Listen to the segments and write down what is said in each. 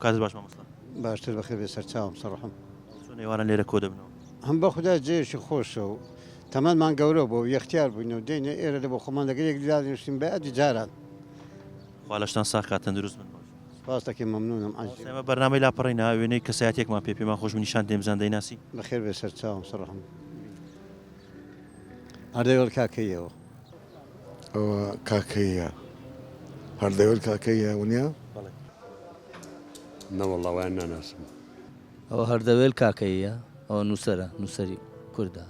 کاتت باش مامۆستا باشتر بەخێر بێ سەرچاوم سەڕحم چۆن ئێوانە لێرە کۆ دەبنەوە هەم بە خوددا جێشی خۆشە و تەمەمان گەورە بۆ یەختیار بووین و دێنێ ئێرە لە بۆ خۆمان لەگەر یەکدادنیشتین بە ئەدی جاران خوا لەشتان ساخ کاتن دروست بن باش سپاس دەکەم مەمنونم ئێمە بەرنامەی لاپەڕینە وێنەی کەسایەتێکمان پێمان خۆش نیشان دێمزان دەیناسی بەخێر بێ سەرچاوم سەڕحم هەردەوێڵ کاکەیەوە ئەوە کاکەیە هەردەوێت کاکەیە ونیا نەوەڵاویان ناناسم ئەوە هەردەوێل کاکەیە ئەوە نووسەرە نووسری کووردا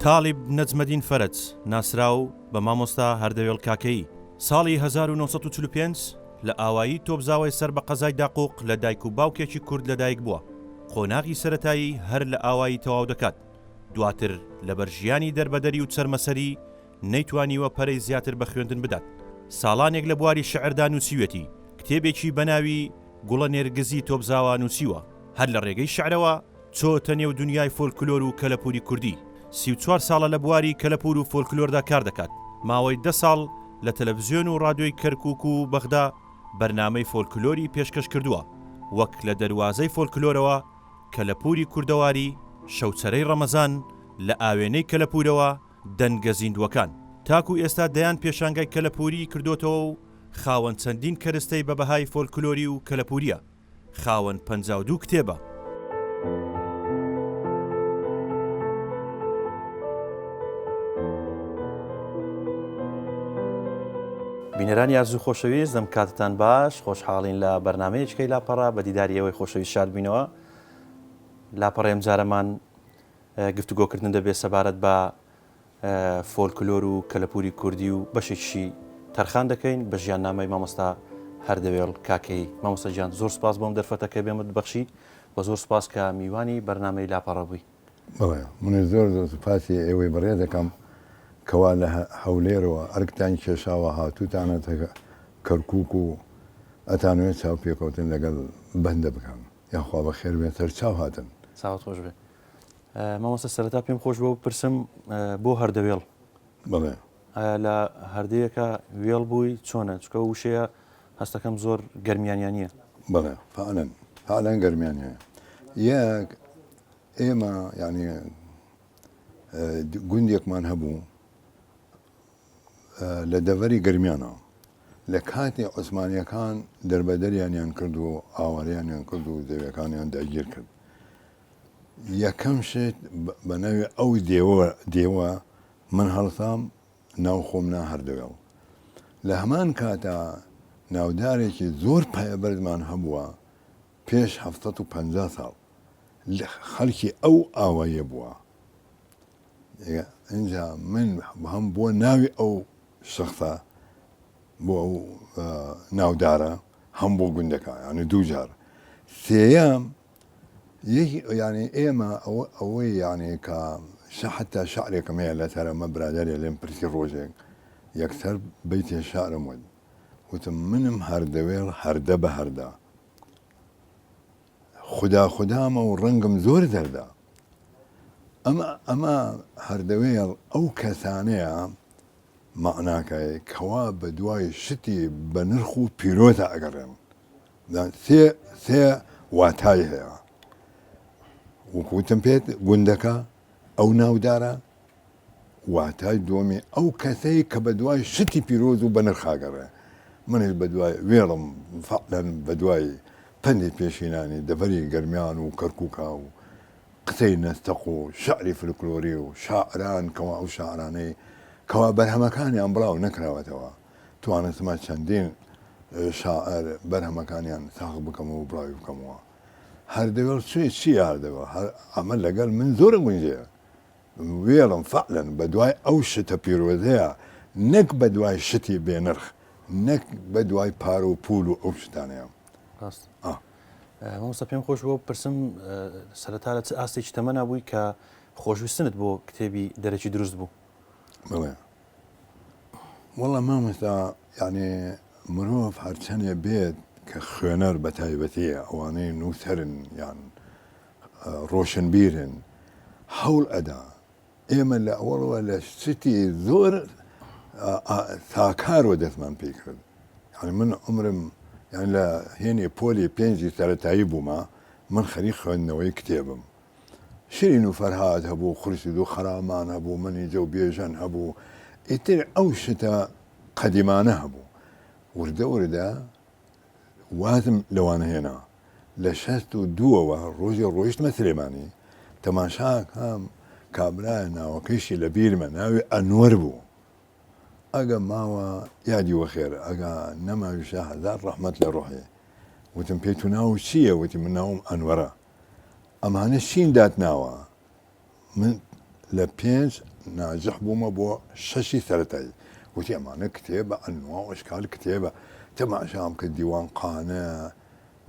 تاڵیب نەجمەدین فەرەج ناسراو بە مامۆستا هەردەوێڵ کاکەیی ساڵی 1945 لە ئاوایی تۆبزاوی سەر بە قەزای داقوق لە دایک و باوکێکی کورد لەدایک بووە قۆناغی سەرەتایی هەر لە ئاوایی تەواو دەکات دواتر لەبەر ژیانی دەربەدەری و چەرمەسەری نەیتوانیوە پەرەی زیاتر بە خوێندن بدات ساڵانێک لە بواری شەعردا نووسیوێتی کتێبێکی بەناوی گوڵە نێرگزی تۆبزاوە نووسیوە هەر لە ڕێگەی شەعرەوە چۆتە نێو دنیای فۆلکلۆر و کەلەپوری کوردی 34 ساڵە لە بواری کەلەپور و فۆلکلۆردا کار دەکات ماوەی 10 ساڵ لە تەلەڤیزیۆن و ڕادیۆی کەرکووک و بەغدا بەرنامەی فۆلکلۆری پێشکەش کردووە وەک لە دەواازەی فۆلکلۆرەوە کەلەپوری کوردەواری شەوچەرەی ڕەمەزان لە ئاوێنەی کەلەپورەوە دەنگە زیندوەکان تاکو ئێستا دەیان پێشانگای کەلەپوری کردوتەوە و خاوەن چەندین کەرستەی بە بەهای فۆلکلۆری و کەلەپوریە خاوەن 52 کتێبە بینەرانی ئازوو خۆشەویست دەم کاتتان باش خۆشحاڵین لە بەرنمەیەکەی لاپەڕە بە دیداریەوەی خۆشەویست شاد بینەوە لاپەڕێم جارەمان گفتوگۆکردن دەبێت سەبارەت بە فۆلکلۆر و کەلەپوری کوردی و بەشێکی تەرخان دەکەین بە ژیان نامەی مامۆستا هەردەوێڵ کاکەی مامۆستا گیان زۆر سپاس بۆم دەرفەتەکە بێمت بەخشی بە زۆر سپاس کە میوانی بەرنمەی لاپەڕە بووی من زۆر سوپاسی ئێوەی بەڕێ دەکەم کەوا لە هەولێرەوە ئەرکتان کێشاوە هاتووتانەتە کەرکووک و ئەتانوێت چاو پێکەوتن لەگەڵ بەندە بکەن یاخوا بە خێر بێت سەرچاو هاتن ساوت خۆش بێ مامۆستا سەرەتا پێم خۆش بۆ پرسم بۆ هەردەوێڵ بڵێ لە هەردەیەکە وێڵ بووی چۆنە چکە وشەیە هەستەکەم زۆر گەرمیانیان نییە بڵێ فعلەن گەرمیان هەیە یەک ئێمە یعنی گوندێکمان هەبوو لە دەڤەری گەرمیانەوە لە کاتی عوسمانیەکان دەربەدەریانیان کرد و ئاواریانیان کرد و دەویەکانیان داگیر کرد یەکەم شت بە ناوی ئەو دێوە من هەڵسام ناو خۆمنا هەردەوێڵ لە هەمان کاتە ناودارێکی زۆر پایەبەرمان هەبووە پێش 750 ساڵ خەڵکی ئەو ئاوایە بووە اینجا من هەم بۆ ناوی ئەو شخصە بۆ ئەو ناودارە هەم بۆ گوندەکە یعنی دوو جار سێیەم ینی ئێمە ئەوەی یعنی کە حتا شعرێکم هەیە لە تەرەمە برادێ لێم پرسی ڕۆژێک یەکسەر بەیتێ شعرم ود وتم منم هەردەوێڵ هەردە بە هەردا خودامە و ڕەنگم زۆر دەردا ئەمە هەردەوێڵ ئەو کەسانەیە معناکەی کەوا بە دوای شتی بە نرخ و پیرۆتە ئەگەڕێن سێ واتای هەیە وەکوتم پێت گوندەکە ئەو ناودارە واتای دۆمی ئەو کەسەی کە بە دوای شتی پیرۆز و بە نرخاگەڕێ منش بە دوای وێڵم فعلەن بە دوای پەندی پێشینانی دەڤەری گەرمیان و کەرکووکا و قسەی نەستەق و شعری فلکلۆری و شاعران کەوا ئەو شاعرانەی کەوا بەرهەمەکانیان بڵاو نەکراوەتەوە توانستمە چەندین شاعر بەرهەمەکانیان ساغ بکەمەوە و بڵاوی بکەمەوە هەردەوێڵ چی هەردەوێڵ ئەمە لەگەڵ من زۆرە گونجەیە وێڵم فعلەن بە دوای ئەو شتە پیرۆزەیە نەک بە دوای شتی بێنرخ نەک بە دوای پارە و پول و ئەو شتانەیە مامۆستا پێم خۆش بۆ پرسم سەرەتا لە چ ئاستێکی تەمەنا بووی کە خۆشویستنت بۆ کتێبی دەرەکی دروست بوو بڵێ وەڵام مامۆستا یعنی مرۆڤ هەرچەندێ بێت کە خوێنەر بە تایبەتیە ئەوانەی نووسەرن یان ڕۆشنبیرن هەوڵ ئەدا ئێمە لە ئەوڵەوە لە شتی زۆر تاکارەوە دەستمان پێی کرد یعنی من عمرم یان لە هێنێ پۆلی پێنجی سەرەتایی بوومە من خەریک خوێندنەوەی کتێبم شیرین و فەرهاد هەبوو خورشید و خەرامان هەبوو منیجە و بێژەن هەبوو ئیتر ئەو شتە قەدیمانە هەبوو وردە وردە وازم لەوانە هێنا لە 62ەوە ڕۆژی ڕۆیشتمە سلێمانی تەماشاکەم کابرای ناوەکەیشی لە بیرمە ناوی ئەنوەر بوو ئەگە ماوە یادی وەخێر ئەگە نەماویشە هەزار ڕەحمەت لە ڕۆحێ وتم پێی تو ناو چییە وتی من ناوم ئەنوەرە ئەمانە چین دات ناوە من لە 5 ناجح بوومە بۆ 6 سەرەتایی وتی ئەمانە کتێبە ئەنوا ئەشکال کتێبە تەماشام کە دیوان قانە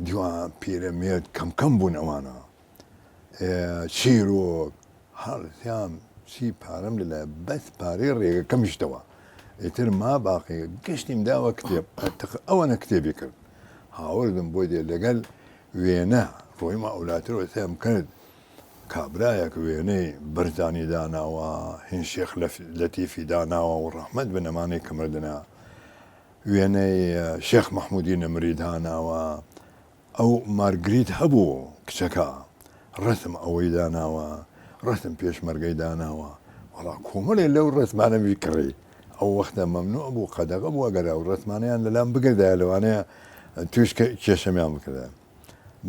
دیوان پیرەمێت کەم بوون ئەوانە چیرۆک هەڵسیام چی پارەم لە بەس پارەی ڕێگەکەمیشتەوە ئیتر ما باقی گەشتیم داوە کتێب ئەوەنە کتێبی کرد هاوردم بۆ دێ لەگەل وێنە ڕۆیمە ئەولاترەوە سێم کرد کابرایەک وێنەی بەرزانی داناوە هین شێخ لەتیفی داناوە و ڕەحمەت بە نەمانەی کەمردنا وێنەی شێخ مەحمودی نەمری داناوە ئەو مارگریت هەبوو کچەکە ڕسم ئەوەی داناوە ڕسم پێشمەرگەی داناوە وەڵا کۆمەڵێ لەو ڕسمانەوی کڕی ئەو وەختە مەمنوع بوو قەدەغە بووە گەرا و ڕسمانیان لەلام بگردایە لەوانەیە توش کێشەمیان بکردە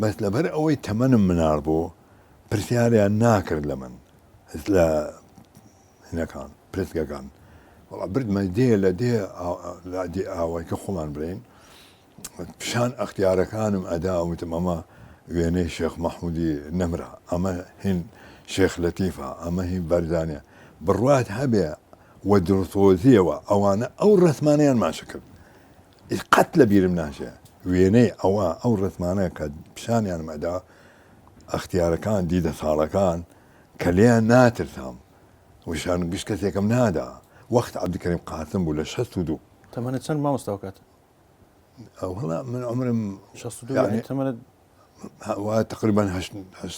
بەس لەبەر ئەوەی تەمەنم مناڵ بوو پرسیاریان ناکرد لە من لە هینەکان پرسگەکان وەڵا بردمە دێ لە دێ ئاوایکە خۆمان برین پیشان ئەختیارەکانم ئەدا وتم ئەمە وێنەی شێخ مەحمودی نەمرا ئەمە هین شێخ لەتیفە ئەمە هین بەرزانە بڕوات هەبێ وە دڵسۆزیەوە ئەوانە ئەو ڕسمانیان ماشە کرد قەت لە بیرم ناشێ وێنەی ئەوە ئەو ڕسمانە کە پیشانیان مەدا ئەختیارەکان دیدە ساڵەکان کە لێیان ناترسام وشان گشت کەسێکم نادا وەخت عەبدولکەریم قاسم بوو لە 62 تەمەنت چەند مامۆستا کات وڵا من عمرم 62 يعني تەمەنت تقریبا 8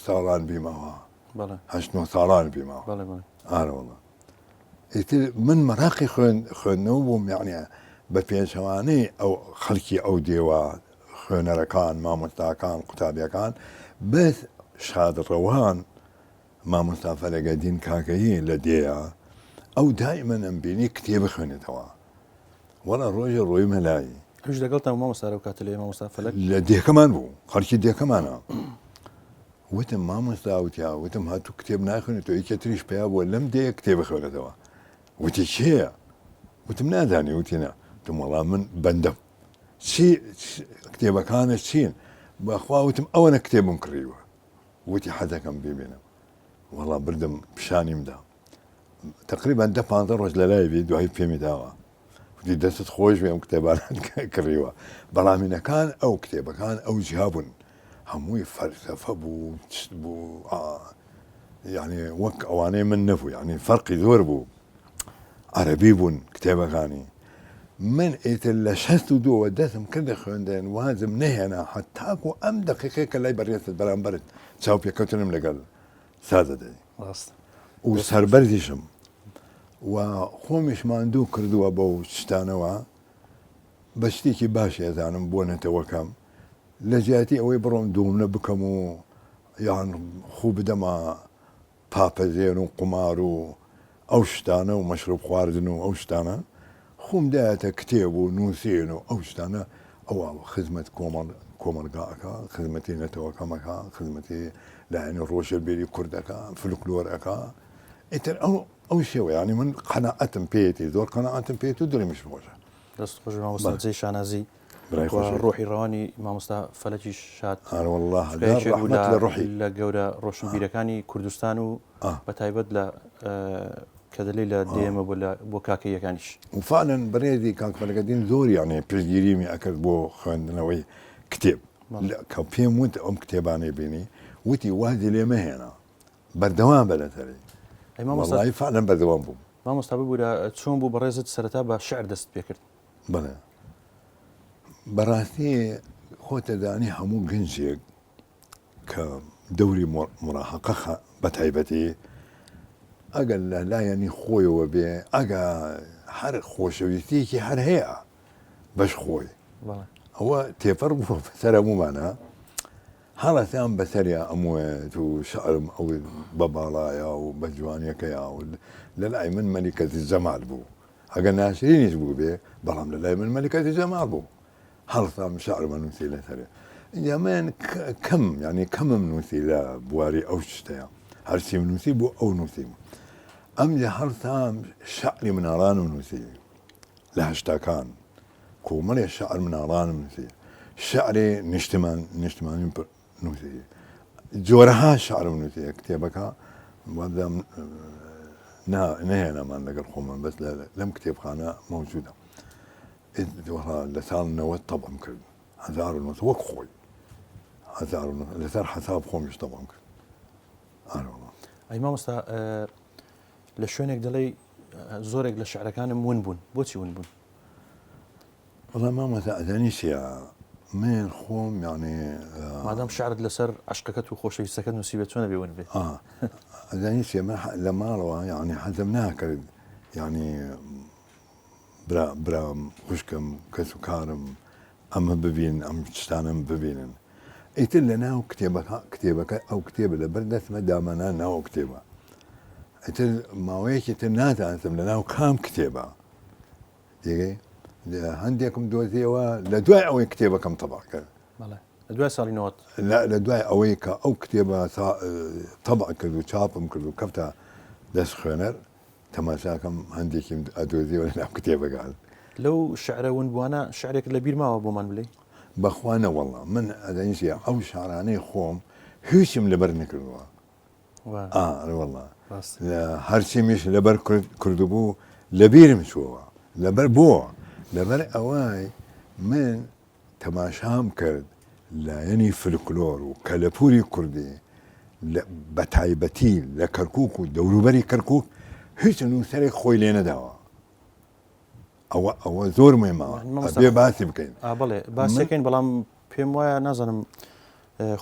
ساڵان بیمەوە بەڵێ 8 ساڵان بیمەوە بەڵێ بەڵێ ئارە وڵا ئیتر من مەراقی خوێندنەوە بووم یعنی بە پێشەوانەی ئەو خەڵکی ئەو دێوە خوێنەرەکان مامۆستاکان قوتابیەکان بەس شادڕەوان مامۆستا فەلەگەدین کاکەیی لە دێیە ئەو دائیمەن ئەمبینی کتێب بخوێنێتەوە وەڵا ڕۆژە ڕۆی مەلایی هەش دەگەڵتان مامۆستا و کاتە لێ مامۆستا فەلەک لە دێکەمان بوو خەڵکی دێکەمانە وتم مامۆستا وتیا وتم هاتوو کتێب ناخوێنێتەوە یەکێ تریش پێیا بووە لەم دەیە کتێب بخوێنێتەوە وتی چێە وتم نادانی وتینا وتم وەڵام من بەندەم چی کتێبەکانە چین بەخوا وتم ئەوەنە کتێبم کڕیوە وتی حەزەکەم ببینم وەڵا بردم پیشانیمدا تقریبا 10-15 ڕۆژ لە لایبی دوای پێمی داوە وتی دەستت خۆش بێ ئەم کتێبانان کڕیوە بەڵامینەکان ئەو کتێبەکان ئەو جیابوون هەمووی فەلسەفە بوو چ بوو یعنی وەک ئەوانەی من نەبوو یعنی فەرقی زۆر بوو عەرەبی بوون کتێبەکانی من ئیتر لە 62 دەستم کردە خوێندن وازم نەهێنا هەتاکو ئەم دەقیقەیە کە لای بەڕێستت بەرامبەرت چاو پێکەوتنم لەگەڵ سازەدەی ڕاست و سەربەرزیشم و خۆمیش ماندوو کردووە بەو شتانەوە بە شتێکی باشی ئەزانم بۆ نەتەوەکەم لە جیاتی ئەوەی بڕۆم دوومنە بکەم و یان خوو بدەمە پاپەزێن و قمار و ئەو شتانە و مەشروب خواردن و ئەو شتانە خۆم دایەتە کتێب و نووسێن و ئەو شتانە ئەوە خزمەت کۆمەلگاکە خزمەتی نەتەوەکەمەکە خزمەتی لایەنی ڕۆژەبیری کوردەکە فلکلۆرەکە ئیتر ئەو شێوە ینی من قەناعەتم پێێتی زۆر قەناعەتم پێێت و دڵیمش خۆشە دەست خۆش مامۆستا جێی شانازی ڕۆحی ڕەوانی مامۆستا فەلەکی شاد والله لە گەورە ڕۆشنبیرەکانی کوردستان و بە تایبەت لە کە دەلێ لە دێمە بۆ کاکەیەکانیش وفعلن بەڕێزی کاکفەلەکەدین زۆر یانێ پشتگیریمی ئەکرد بۆ خوێندنەوەی کتێب کە پێم وت ئەم کتێبانەی بینی وتی وازی لێ مەهێنا بەردەوام بە لەسەری وەڵی فعلن بەردەوام بووم مامۆستا ببوورە چۆن بوو بەڕێزت سەرەتا بە شعر دەست پێ کرد بەڵێ بەڕاستی خۆتەدانی هەموو گەنجێک کە دەوری مڕاحقە بەتایبەتی ئەگەر لە لایەنی خۆیەوە بێ ئەگە هەر خۆشەویستیەکی هەر هەیە بەش خۆی ئەوە تێپەر بووە بەسەر هەمومانە هەڵەتیان بەسەریا ئەموێت و شعرم ئەو بە باڵایە و بە جوانیەکەیە و لە لای من مەلیکەتی جەمال بوو ئەگەر ناشرینیش بوو بێ بەڵام لە لای من مەلیکەتی جەمال بوو هەڵسام شعرمە نووسی لەسەرێ اینجا من کەم ینی کەمم نووسی لە بواری ئەو شتەیە هەرچیم نووسی بوو ئەو نووسیم ئەمجا هەڵسام شعری مناڵانم نووسی لە هەشتاکان کۆمەڵێ شعر مناڵانم نووسی شعری نیشتمانی نووسی جۆرەها شعرم نووسی کتێبەکە وەدەم نهێنامان لەگەڵ خۆمان بەس لەم کتێبخانە مەوجودە لە ساڵ 90 تەبم کرد 1990 وەک خۆی لەسەر حەساب خۆمیش تەبم کرد ئەی مامۆستا لە شوێنێک دەڵێ زۆرێک لە شعرەکانم ون بوون بۆچی ون بوون وەڵام مامۆستا ئەزانی چییە من خۆم یعنی مادام شعرت لەسەر عشقەکەت و خۆشەویستەکەت نووسی بێت چۆنە بێ ون بێ ئەزانی چیە من لە ماڵەوە یعنی حەزم ناکرد یعنی برام خوشکم کەس و کارم ئەمە ببین ئەم شتانم ببینن ئیتر لە ناو کتێبەکە ئەو کتێبە لەبەر دەستمە دامەنا ناو کتێبە ئیتر ماوەیەکی تر ناتانسم لە ناو کام کتێبە دیگەی هەندێکم دۆزیەوە لە دوای ئەوەی کتێبەکەم تەبع کرد لە دوای ساڵی 90 لە دوای ئەوەی کە ئەو کتێبە تەبع کرد و چاپم کرد و کەفتە دەست خوێنەر تەماشاکەم هەندێکی ئەدۆزیەوە لە ناو کتێبەکان لەو شعرە ون بووانە شعرێک لە بیر ماوە بۆمان بڵێ بەخوانە وەڵڵا من ئەدەنیسیە ئەو شعرانەی خۆم هیچم لەبەر نکردووە وەڵڵا هەرچیمیش لەبەر کردبوو لە بیرم چووەوە لەبەر بۆ لەبەر ئەوەی من تەماشام کرد لایەنی فلکلۆر و کەلەپوری کوردی بە تایبەتی لە کەرکووک و دەوروبەری کەرکووک هیچ نووسەرێک خۆی لێ نەداوە ئەوە زۆر مهمەوە بێ باسی بکەین بەڵێ باسەکەین بەڵام پێم وایە نازانم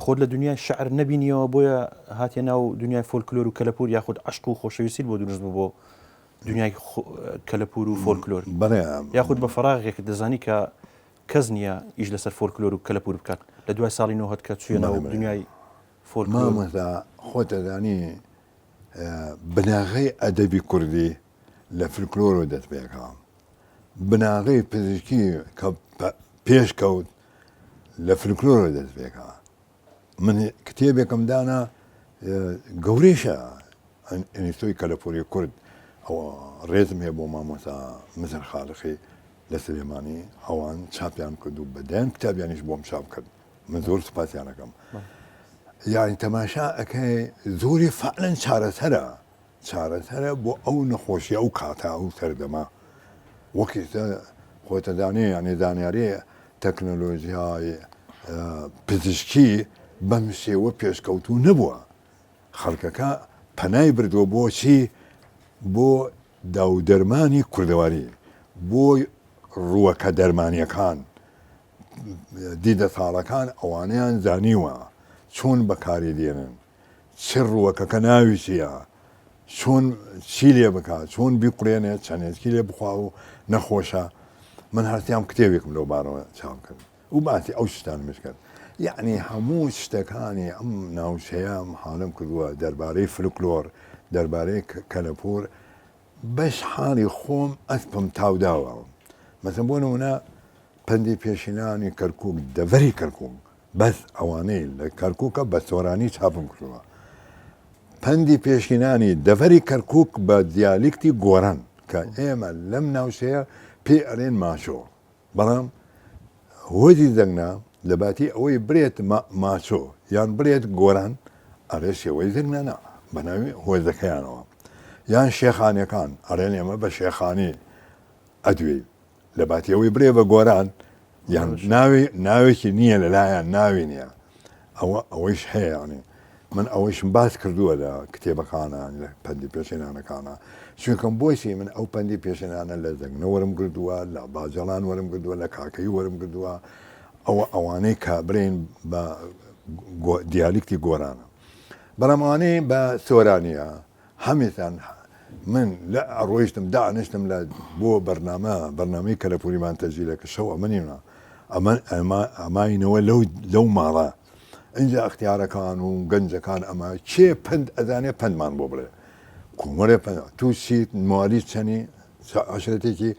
خۆت لە دنیای شعر نبینیەوە بۆیە هاتیە ناو دنیای فۆلکلۆر و کەلەپور یاخود عشق و خۆشەویستی بۆ دروست بوو بۆ دنیای کەلەپور و فۆلکلۆر یاخود بە فەراغێک دەزانی کە کەس نییە ئیش لەسەر فۆلکلۆر و کەلەپور بکات لە دوای ساڵی 90 کە چوویە ناو دنیای فۆلکلۆر مامۆستا خۆت دەزانی بناغەی ئەدەبی کوردی لە فلکلۆرەوە دەست پێکەوە بناغەی پزیشکی کە پێش کەوت لە فلکلۆرەوە دەست پێکەوە من کتێبێکم دانا گەورەیشە ئینستۆی کەلەپوری کورد ئەوە ڕێزم هەیە بۆ مامۆستا مزر خالقی لە سلێمانی ئەوان چاپیان کرد و بەدایان کتابیانیش بۆم چاپ کرد من زۆر سوپاسیانەکەم یعنی تەماشا ئەەکەی زۆری فعلەن چارەسەرە بۆ ئەو نەخۆشیە ئەو کاتە ئەو سەردەما وەکی خۆتەدانی ینی زانیاری تەکنۆلۆژیای پزیشکی بەم شێوە پێشکەوتو نەبووە خەڵکەکە پەنای بردووە بۆچی بۆ داودەرمانی کوردەواری بۆ ڕووەکە دەرمانیەکان دیدە ساڵەکان ئەوانیان زانیوە چۆن بەکاری دێنن چ ڕووەکەکە ناوی چیە چۆن چی لێ بکات چۆن بیقڕێنێت چەندێکی لێ بخوا و نەخۆشە من هەرسیام کتێبێکم لەو بارەوە چاپ کرد و باسی ئەو شتانمش کرد یعنی هەموو شتەکانی ئەم ناوچەیە حالم کردووە دەربارەی فلکلۆر دەربارەی کەلەپور بەش حاڵی خۆم ئەسپم تاوداوە مەسەن بۆ نمونە پەندی پێشینانی کەرکووک دەڤەری کەرکووک بەس ئەوانەی لە کەرکووکە بە سۆرانی چاپم کردووە پەندی پێشینانی دەڤەری کەرکووک بە دیالکتی گۆران کە ئێمە لەم ناوچەیە پێ ئەڵێن ماشۆ بەڵام هۆدی دەنگنا لە باتی ئەوەی برێت ماچۆ یان برێت گۆران ئەڕێ شێوەی دەنگنەنا بەناوی هۆزەکەیانەوە یان شێخانیەکان ئەڕێن ئێمە بە شێخانی ئەدوێ لە باتی ئەوەی برێ بە گۆران یان ناوێکی نییە لەلایەن ناوی نییە ئەوەیش هەیەیانی من ئەوەیشم باس کردووە لە کتێبەکانە لە پەندی پێشێنانەکانە چونکەم بۆچی من ئەو پەندی پێشێنانە لە زەنگنە وەرم کردووە لە باجەڵان وەرم کردووە لە کاکەی وەرم کردووە ئەوانەی کە برین بە دیالکتی گۆرانە بەڵاموانەی بە سۆرانیە هەمیتان من لە ڕۆیشتم دانیشتم لە بۆ بەرنامەی کەلەپوریمان تەجیلەکە شەو ئەمەنیە ئەماینەوە لەو ماڵە اینجا ئەختیارەکان و گەنجەکان ئەمە کێ پند ئەزانێ پندمان بۆ بڵێ کومەرێ تووشیت موالی چەنی عشرەتێکی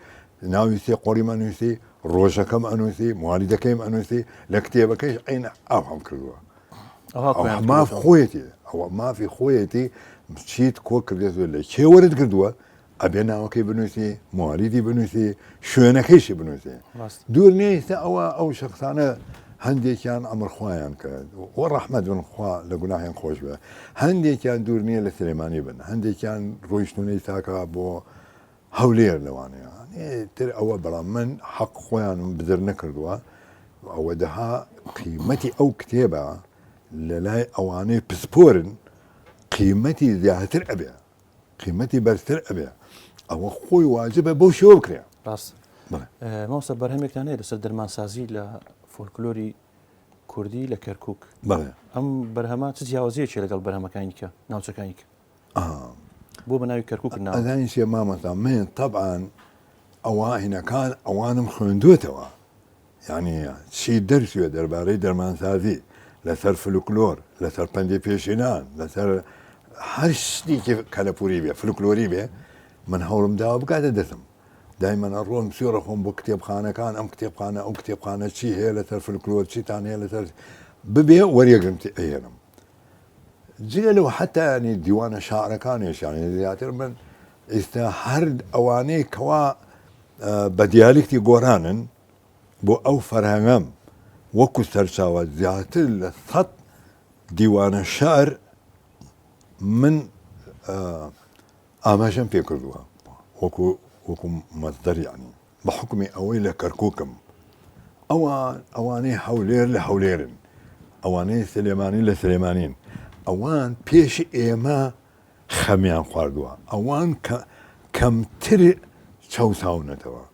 ناویستی قۆریمان نووسی ڕۆژەکەم ئەنووسی موالی دەکەیم ئەنووسی لە کتێبەکەیش عینە ئاو هەم کردووە ماف خۆیەتی ئەوە مافی خۆیەتی چیت کۆ کردێت لە کێوەرت کردووە ئەبێ ناوەکەی بنووسی موالیدی بنووسی شوێنەکەیشی بنووسی دوور نیستە ئەو شخصانە هەندێکیان ئەمرخوایان کرد وە ڕەحمەت بن خوا لە گوناهیان خۆش بێ هەندێکیان دوور نییە لە سلێمانی بن هەندێکیان ڕۆیشتونەی تاکە بۆ هەولێر لەوانەیە تر ئەوە بەڵام من حەق خۆیان بدر نەکردووە ئەوە دەها قیمەتی ئەو کتێبە لە لای ئەوانەی پسپۆرن قیمەتی زیاتر ئەبێ قیمەتی بەرزتر ئەبێ ئەوە خۆی واجبە بەو شێوە بکرێ ڕاست ماوسە بەرهەمێکتان هەیە لەسەر دەرمانسازی لە فۆلکلۆری کوردی لە کەرکووک ئەم بەرهەمە چ جیاوازیەکی لەگەڵ بەرهەمەکانی کە ناوچەکانی کە بۆ بە ناوی کەرکووک ئەزانی شێ مامەتا من طبعاً ئەوانەکان ئەوانم خوێندوێتەوە یعنی چی دەرسوێ دەربارەی دەرمانسازی لەسەر فلکلۆر لەسەر پەندی پێشینان لەسەر هەر شتێکی کەلەپوری بێ فلکلۆری بێ من هەوڵم داوە بکاتە دەستم دایمەنە ڕۆم سوێرە خۆم بۆ کتێبخانەکان ئەم کتێبخانە ئەو کتێبخانە چی هەیە لەسەر فلکلۆر چیتان هەیە لەسەر ببێ وەریەگرمتی ئەهێنم جگە لەوە حتا ینی دیوانە شاعرەکانیشیانی زیاتر من ئێستا هەر ئەوانەی کەوا بە دیالکتی گۆرانن بۆ ئەو فەرهەنگەم وەکو سەرچاوە زیاتر لە 100 دیوانە شعر من ئاماژەم پێ کردووە وەکو مەزدەر یعنی بە حکمی ئەوەی لە کەرکووکم ئەوانەی هەولێر لە هەولێرن ئەوانەی سلێمانی لە سلێمانین ئەوان پێشی ئێمە خەمیان خواردووە ئەوان کەمتر چاوساونەتەوە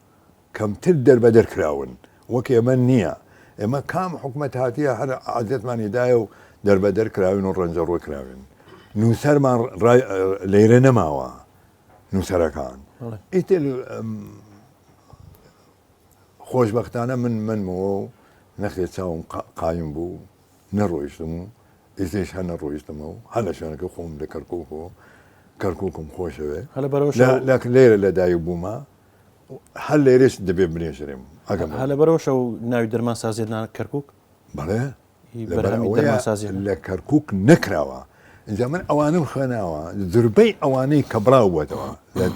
کەمتر دەربەدەر کراون وەک ئێمە نییە ئێمە کام حکومەت هاتیە هەر عادەتمانی دایە و دەربەدەر کراوین و ڕەنجە ڕۆی کراوین نووسەرمان لەیرە نەماوە نووسەرەکان ئیتر خۆشبەختانە منمەوە و نەخێت چاوم قایم بوو نەڕۆیشتم و ئێستش هەر نەڕۆیشتمە و هەر لە شوێنەکە خۆم لە کەرکووکم خۆشەوێ لێرە لە دایک بوومە هەر لێرەش دەبێ بنێژرێم هە لەبەرەوە شەو ناوی دەرمانسازیێنە کەرکووک بەڵێ لە کەرکووک نەکراوە اینجا من ئەوانم خوێناوە زربەی ئەوانەی کە بڕاوبووەتەوە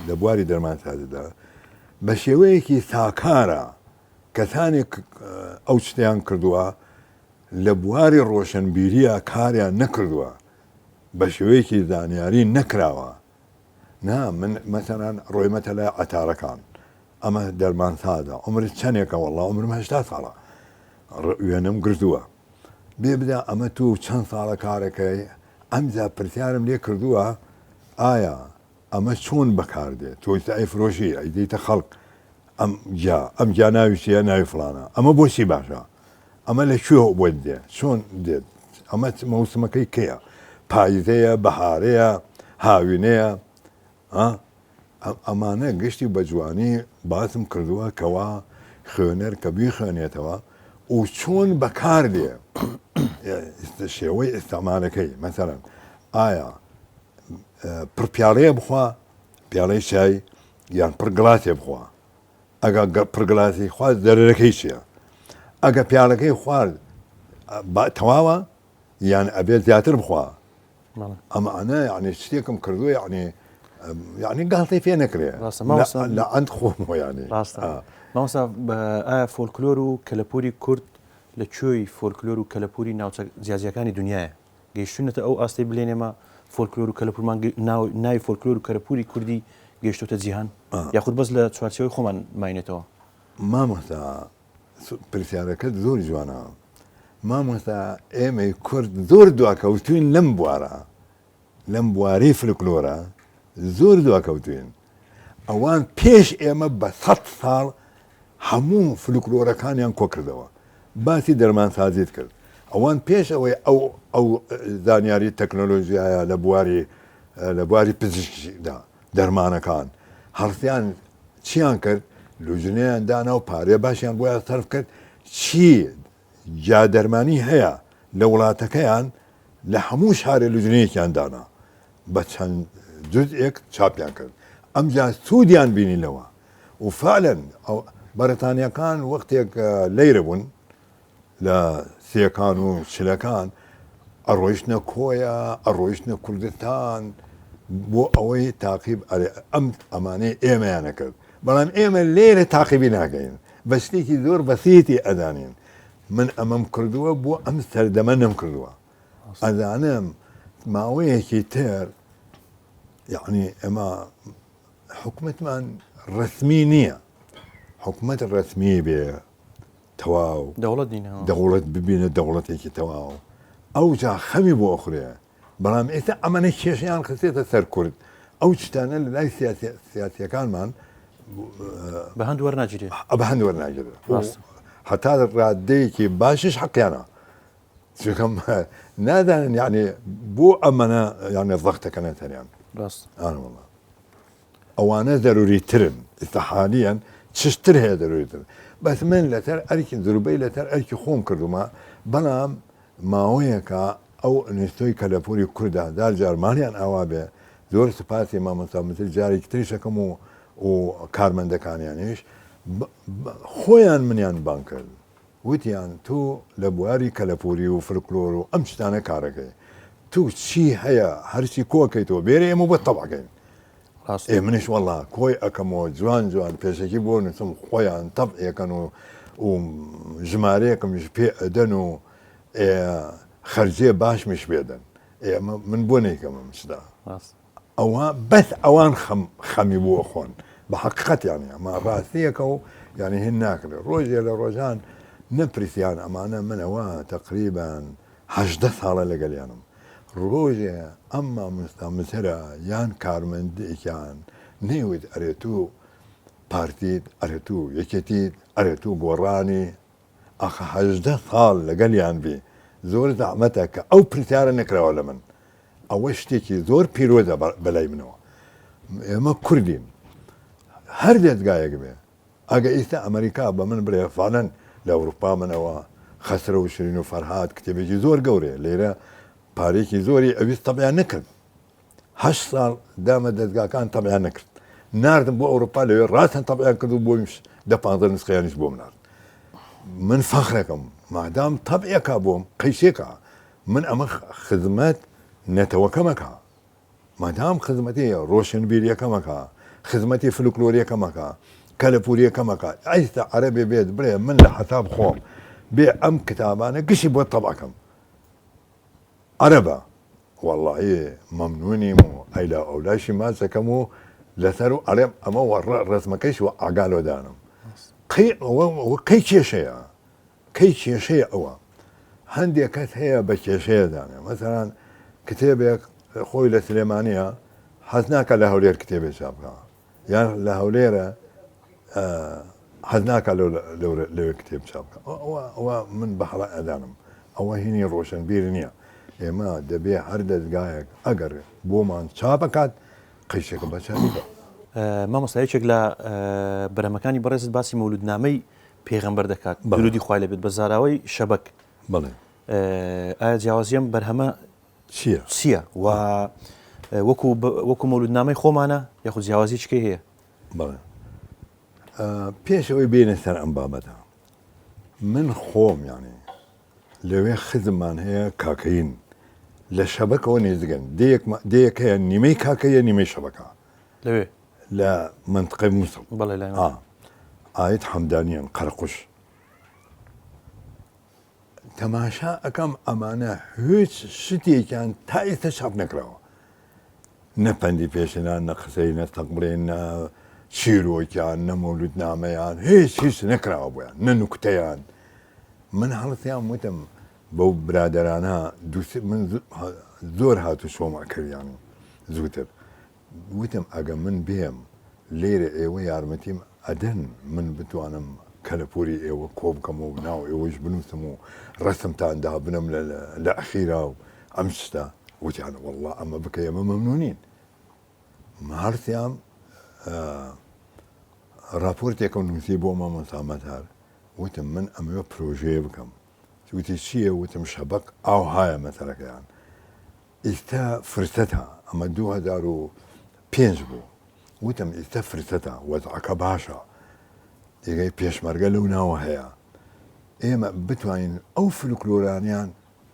لە بواری دەرمانسازیدا بە شێوەیەکی ساکارە کەسانێک ئەو شتیان کردووە لە بواری ڕۆشنبیریە کاریان نەکردووە بە شێوەیەکی زانیاری نەکراوە من مەسەران ڕۆیمەتە لە ئەتارەکان ئەمە دەرمانسازە عمرت چەندێکە وەڵڵا عمرم 80 ساڵە وێنم گردووە بێ بدا ئەمە تو چەند ساڵە کارەکەی ئەمجا پرسیارم لێ کردووە ئایا ئەمە چۆن بەکاردێت تۆی ئەیفرۆشی ئەیدەیتە خەڵک ئەم جا ناوی چیە ناوی فڵانە ئەمە بۆچی باشە ئەمە لە کوێ بۆ دێ چۆن دێت ئەمە مەوسمەکەی کەیە پاییزەیە بەهارەیە هاوینەیە ئەمانە گشتی بە جوانی باسم کردووە کەوا خوێنەر کە بیخوێنێتەوە و چۆن بەکار دێ شێوەی ئێستامانەکەی مەسەرەن ئایا پڕپیاڵەیە بخوا پیاڵەی شای یان پڕگڵاتێ بخوا ئەگە پڕگڵاتی خوارد دەرەکەی چییە ئەگە پیاڵەکەی خوارد تەواوە یان ئەبێت زیاتر بخوا ئەمانە یعنی شتێکم کردووە یعنی گاڵتەی پێ نەکرێ لە ئەند خۆمەوە ینی مامۆستا ئایا فۆلکلۆر و کەلەپوری کورد لە کوێی فۆلکلۆر و کەلەپوری ناوچە جیاجیەکانی دنیاە گەیشتونەتە ئەو ئاستی بلێنێمە فۆلکلۆر و کەلەپورمان ناوی فۆلکلۆر و کەلەپوری کوردی گەیشتوتە جیهان یاخود بەس لە چوارچێوەی خۆمان ماینێتەوە مامۆستا پرسیارەکەت زۆر جوانە مامۆستا ئێمەی کورد زۆر دواکەوتوین لەم بوارەی فلکلۆرە زۆر دواکەوتوین ئەوان پێش ئێمە بە 100 ساڵ هەموو فلکلۆرەکانیان کۆ کردەوە باسی دەرمان سازیت کرد ئەوان پێش ئەوەی ئەو زانیاری تەکنۆلۆژیایە لە بواری پزیشکیدا دەرمانەکان هەڵسیان چیان کرد لوژنەیان دانا و پارێ باشیان بۆیان سەرف کرد چی جادەرمانی هەیە لە وڵاتەکەیان لە هەموو شارێ لوژنەیەکیان دانا بە چەند جزئێک چاپیان کرد ئەمجا سوودیان بینینەوە و فعلەن بەرەتانیەکان وەختێک لەیرە بوون لە سیەکان و چلەکان ئەڕۆیشتنە کۆیە ئەڕۆیشتنە کوردستان بۆ ئەوەی تاقیب ئەمانەی ئێمەیانە کرد بەڵام ئێمە لێرە تاقیبی ناکەین بە شتێکی زۆر بەسیتی ئەدانین من ئەمەم کردووە بۆ ئەم سەردەمە نەم کردووە ئەزانم ماوەیەکی تر یعنی ئەمە حکومتمان ڕسمی نییە حکومت ڕسمی بێ تەواو دەوڵەت ببینە دەوڵەتێکی تەواو ئەو جا خەمی بۆ ئەخورێ بەڵام ئێستا ئەمەە کێشیان خستێتە سەر کورد ئەو شتانە لە لای سیاسیەکانمان بە هەند وەرناگیرێت بە هەند وەرناگیرێت هەتا ڕادەیەکی باشش حەقیانە چکەم نادانن یعنی بۆ ئەمەە یانە ڤەختەکەنە تەریان ئاوەڵە ئەوانە ضروریترن ئستحالیان چشتر هەیە دەروریتر بەس من لەسەر ئەرکی زروبەی لەسەر ئەرکی خۆم کردومە بەڵام ماوەیەکە ئەو نوێستۆی کەلەپوری کووردا دار جارمانیان ئاوا بێ زۆر سوپاسی مامۆستامتر جارێکی تریشەکەم و کارمەندەکانیانیش خۆیان منیان بان کرد وتیان تۆ لە بواری کەلەپوری و فلکلۆر و ئەم شتانە کارەکەی تو چی هەیە هەرچی کۆکەیتەوە بێرە ئێمە بۆ تەبعەکەین ئێ منیش وەڵا کۆی ئەەکەمەوە جوان جوان پێشەکی بۆ نووسم خۆیان تەب ئێکەن و ژمارەیەکەمیش پێ ئەدەن و خەرجێ باشمیش بێدەن ئێمە من بۆ نەیکەمە مشدا ئەوە بەس ئەوان خەمی بووە خۆن بە حقیقەتیانە ئەمە ڕاستیەکە و یعنی هێن ناکرێت ڕۆژێ لە ڕۆژان نەپرسیان ئەمانە منەوە تقریبان 18 ساڵە لەگەلیانم ڕۆژێ ئەمما مستامسرە یان کارمەندێکیان نێوت ئەرێت و پارتیت ئەرێت و یەکێتیت ئەرێت و گۆڕانی ئەخە 18 ساڵ لەگەلیان بێ زۆر زەحمەتە کە ئەو پرسیارە نەکراوە لە من ئەوە شتێکی زۆر پیرۆزە بەلای منەوە ئێمە کوردین هەر دەستگایەک بێ ئەگە ئێستا ئەمریکا بە من برێ فانەن لە ئەوروپا منەوە خەسرە و شرین و فەرهاد کتێبێکی زۆر گەورێ لێرە پارێکی زۆری ئەویست تەبیان نەکرد 8 ساڵ دامە دەستگاکان تەبیان نەکرد ناردم بۆ ئەوروپا لەوێ ڕاستن تەبیان کرد و بۆیش 15 نسخەیانیش بۆم نارد من فەخرەکەم مادام تەبعێکا بۆم قەیسێکە من ئەمە خزمەت نەتەوەکەمەکە مادام خزمەتی ڕۆشنبیریەکەمەکە خزمەتی فلکلۆریەکەمەکە کەلەپوریەکەمەکە ئەیستا عەرەبێ بێت برێ من لە حەساب خۆم بێ ئەم کتابانە گشتی بۆ تەبعەکەم عەرەبە وەڵڵاهی مەمنونیم و ئەیلا ئەولاشی ماچەکەم و لەسەر و ئەڵێم ئەمە ڕسمەکەیش و ئاگالۆدانم کەی کێشەیە کەی کێشەیە ئەوە هەندێک کەس هەیە بە کێشەیەدانێ مەسەران کتێبێک خۆی لە سلێمانیە حەز ناکە لە هەولێر کتێبێک چاپکە یان لە هەولێرە حەز ناکە لەوێ کتێب چاپکە ئەوە من بەهەڵە ئەدانم ئەوە هینی ڕۆشنبیر نییە ئێمە دەبێ هەر دەستگایەک ئەگەر بۆمان چاپەکات قەیشێکە بەچانیکە مامۆستایەکێک لە بەرەمەکانی بەڕێزت باسی مەولودنامەی پێغەمبەر دەکات درودی خوای لەبێت بە زاراوەی شەبەک بڵێ ئایا جیاوازیەم بەرهەمە چییە و وەکو مەولودنامەی خۆمانە یاخود جیاوازی چکەی هەیە بڵێ پێشەوەی بێنە سەر ئەم بابەتە من خۆم یانی لەوێ خزممان هەیە کاکەین لە شەبەکەەوە نێزگەن دەیەک هەیە نیمەی کاکەیە نیمەی شەبەکە لەوێ لە منطقەی مووسڵ بەڵێ ئایت حەمدانیان قەرقوش تەماشا ئەەکەم ئەمانە هیچ شتێکیان تا ئێستا چاپ نەکراوە نەپەندی پێشنان نە قسەی نەستەقبڵێن نە چیرۆکیان نە مەولودنامەیان هیچ نەکراوە بۆیان نە نوکتەیان من هەڵسیان وتم بەو برادەرانە من زۆر هاتو شۆما کردیان زووتر وتم ئەگە من بێم لێرە ئێوە یارمەتیم ئەدەن من بتوانم کەلەپوری ئێوە کۆ بکەم و ناو ئێوەش بنووسم و ڕەسمتاندا بنم لە ئەخیرا و ئەم شتە وتیانە وەڵڵا ئەمە بکە ئێمە مەمنونین هەرسیام راپۆرتێکم نووسی بۆ مامۆسامەتار وتم من ئەمەوە پرۆژەیە بکەم وتی چییە وتم شەبق ئاو هایە مەسەرەکەیان ئێستا فرسەتە ئەمە 2005 بوو وتم ئێستا فرسەتە وەزعەکە باشە دیگەی پێشمەرگە لەو ناوە هەیە ئێمە بتوانین ئەو فلکلۆرانیان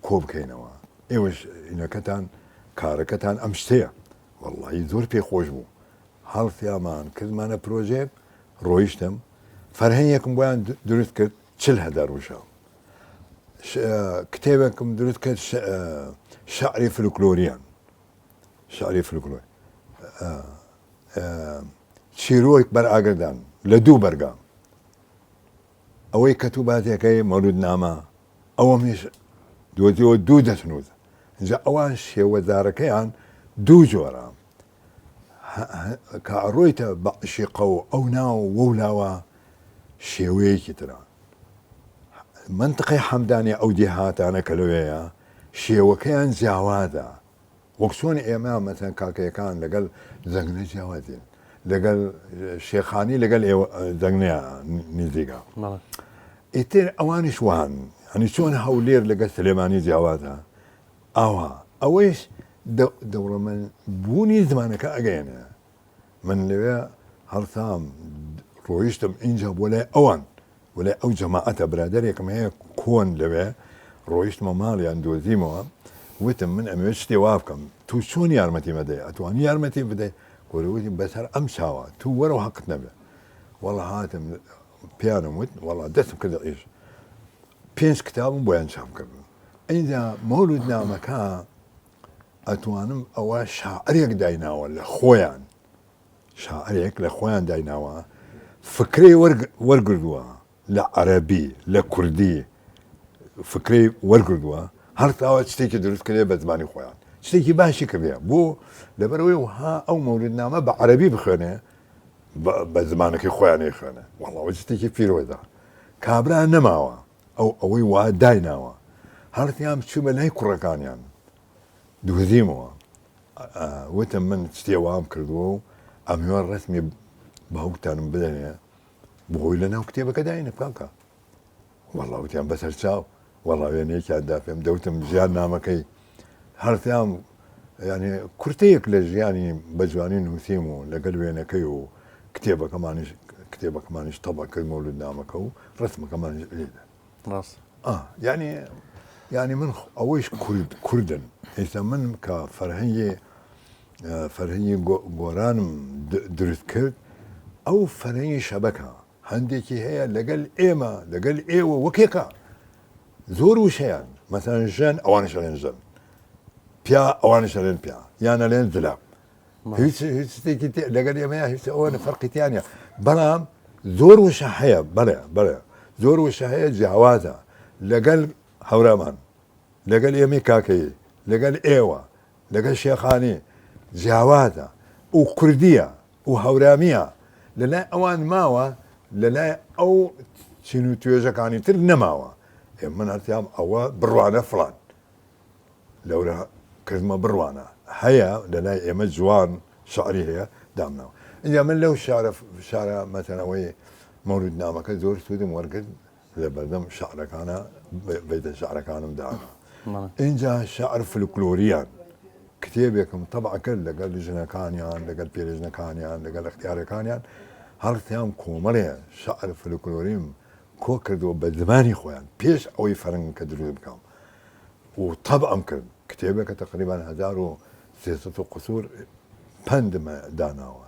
کۆ بکەینەوە ئێوەش ئینەکەتان کارەکەتان ئەم شتەیە وەڵڵی زۆر پێخۆش بوو هەڵسیامان کردمانە پرۆژێک ڕۆیشتم فەرهەنگێکم بۆیان دروست کرد 40,000 وشە کتێبێکم دروست کرد شعری فلکلۆریان شعری فلکلۆر چیرۆک بەرئاگردان لە 2 بەرگام ئەوەی کەتوباتێکەکەی مەولودنامە ئەوەمیش دۆزیەوە 2 دەسنووت اینجا ئەوان شێوەزارەکەیان 2 جۆرە کە ئەڕۆیتە بە عشیقە و ئەو ناو وەولاوە شێوەیەکی ترە منطقەی حەمدانی ئەو دێهاتانە کە لەوەیە شێوەکەیان جیاوازە وەک چۆن ئێمە مەسەن کاکەیەکان لەگەڵ زەنگنە جیاوازین لەگەڵ شێخانی لەگەڵ زەنگنەیە نزیکە ئیتر ئەوانیش وان هەنی چۆن هەولێر لەگەڵ سلێمانی جیاوازە ئاوا ئەوەیش دەوڵەمەند بوونی زمانەکە ئەگەیەنە من لەوێ هەڵسام ڕۆیشتم اینجا بۆ لای ئەوان بۆ لای ئەو جەماعەتە برادەرێکم هەیە کۆن لەوێ ڕۆیشتمە ماڵیان دۆزیمەوە وتم من ئەمەوێت شتێ وا بکەم تو چۆن یارمەتی مەدەی ئەتوانی یارمەتی بدەی گۆرەوتی بەسەر ئەم چاوە تو وەرە حەقت نەبێ وەڵا هاتم پیانم وت وەڵا دەستم کردە ئیش 5 کتابم بۆیان چاپ کردم ئینجا مەولودنامەکە ئەتوانم ئەوە شاعرێک دایناوە لە خۆیان شاعرێک لە خۆیان دایناوە فکرەی وەرگردووە لە عەرەبی لە کوردی فکرەی وەرگردووە هەر تاوە شتێکی دروستکردێ بە زمانی خۆیان شتێکی باشی کردێ بۆ لەبەرەوەی وها ئەو مەولودنامە بە عەرەبی بخوێنێ بە زمانەکەی خۆیانەی خوێنێ وەڵڵەوە شتێکی پیرۆزە کابرا نەماوە ئەوەی وا دایناوە هەرتیام چوومە لای کوڕەکانیان دووزیمەوە وتم من شتێ وام کردووە و ئەمێوە ڕسمی باوکتانم بدەنێ بۆی لە ناو کتێبەکە داینە بکاکە وەڵڵاوتیان بەسەر چاو وەڵاوێنەیەکیاندا پێم دەوتم ژیان نامەکەی هەرتیام ینی کورتەیەک لە ژیانی بە جوانی نووسیم و لەگەل وێنەکەی و کتێبەکەمانیش تەبع کرد مەولودنامەکە و ڕسمەکەمانیش لێدا ینی من ئەوەیش کوردن ئێستا من کە فەرهەنگی گۆرانم دروست کرد ئەو فەرهەنگی شەبەکە هەندێکی هەیە لەگەل ئێمە لەگەل ئێوە وەکێکە زۆر وشەیان مەسەن ژەن ئەوانش ئەڵێن ژەن پیا ئەوانش ئەڵێن پیا یان ئەڵێن زلاب هیچ شتێکی لەگەل ئێمەیە هیچ ئەوە فەرقیتیانە بەڵام زۆر وشە هەیە بەڵێ زۆر وشە هەیە جیاوازە لەگەل هەورامان لەگەل ئێمەی کاکەی لەگەل ئێوە لەگەل شێخانی جیاوازە و کوردیە و هەورامیە لەلای ئەوان ماوە لەلای ئەو چین و توێژەکانی تر نەماوە من هەرتیام ئەوە بڕوانە فڵان لەورە کردمە بڕوانە هەیە لەلای ئێمە جوان شعری هەیە دامناوە اینجا من لەو شارە مەتەنەوەی مەولودنامەکە زۆر سوودم وەرگرت لە بەردەم شعرەکانە بەیتە شعرەکانم دانا اینجا شعر فلکلۆریان کتێبێکم تەبع کرد لەگەڵ ژنەکانیان لەگەڵ پێرێژنەکانیان لەگەڵ اختیارەکانیان هەڵتیام کۆمەڵێ شعر فلکلۆریم کۆ کردەوە بە زمانی خۆیان پێش ئەوەی فەرنگ کە دروست بکەم و تەبعم کرد کتێبێکە تقریبان 1300 قسوور پەندمە داناوە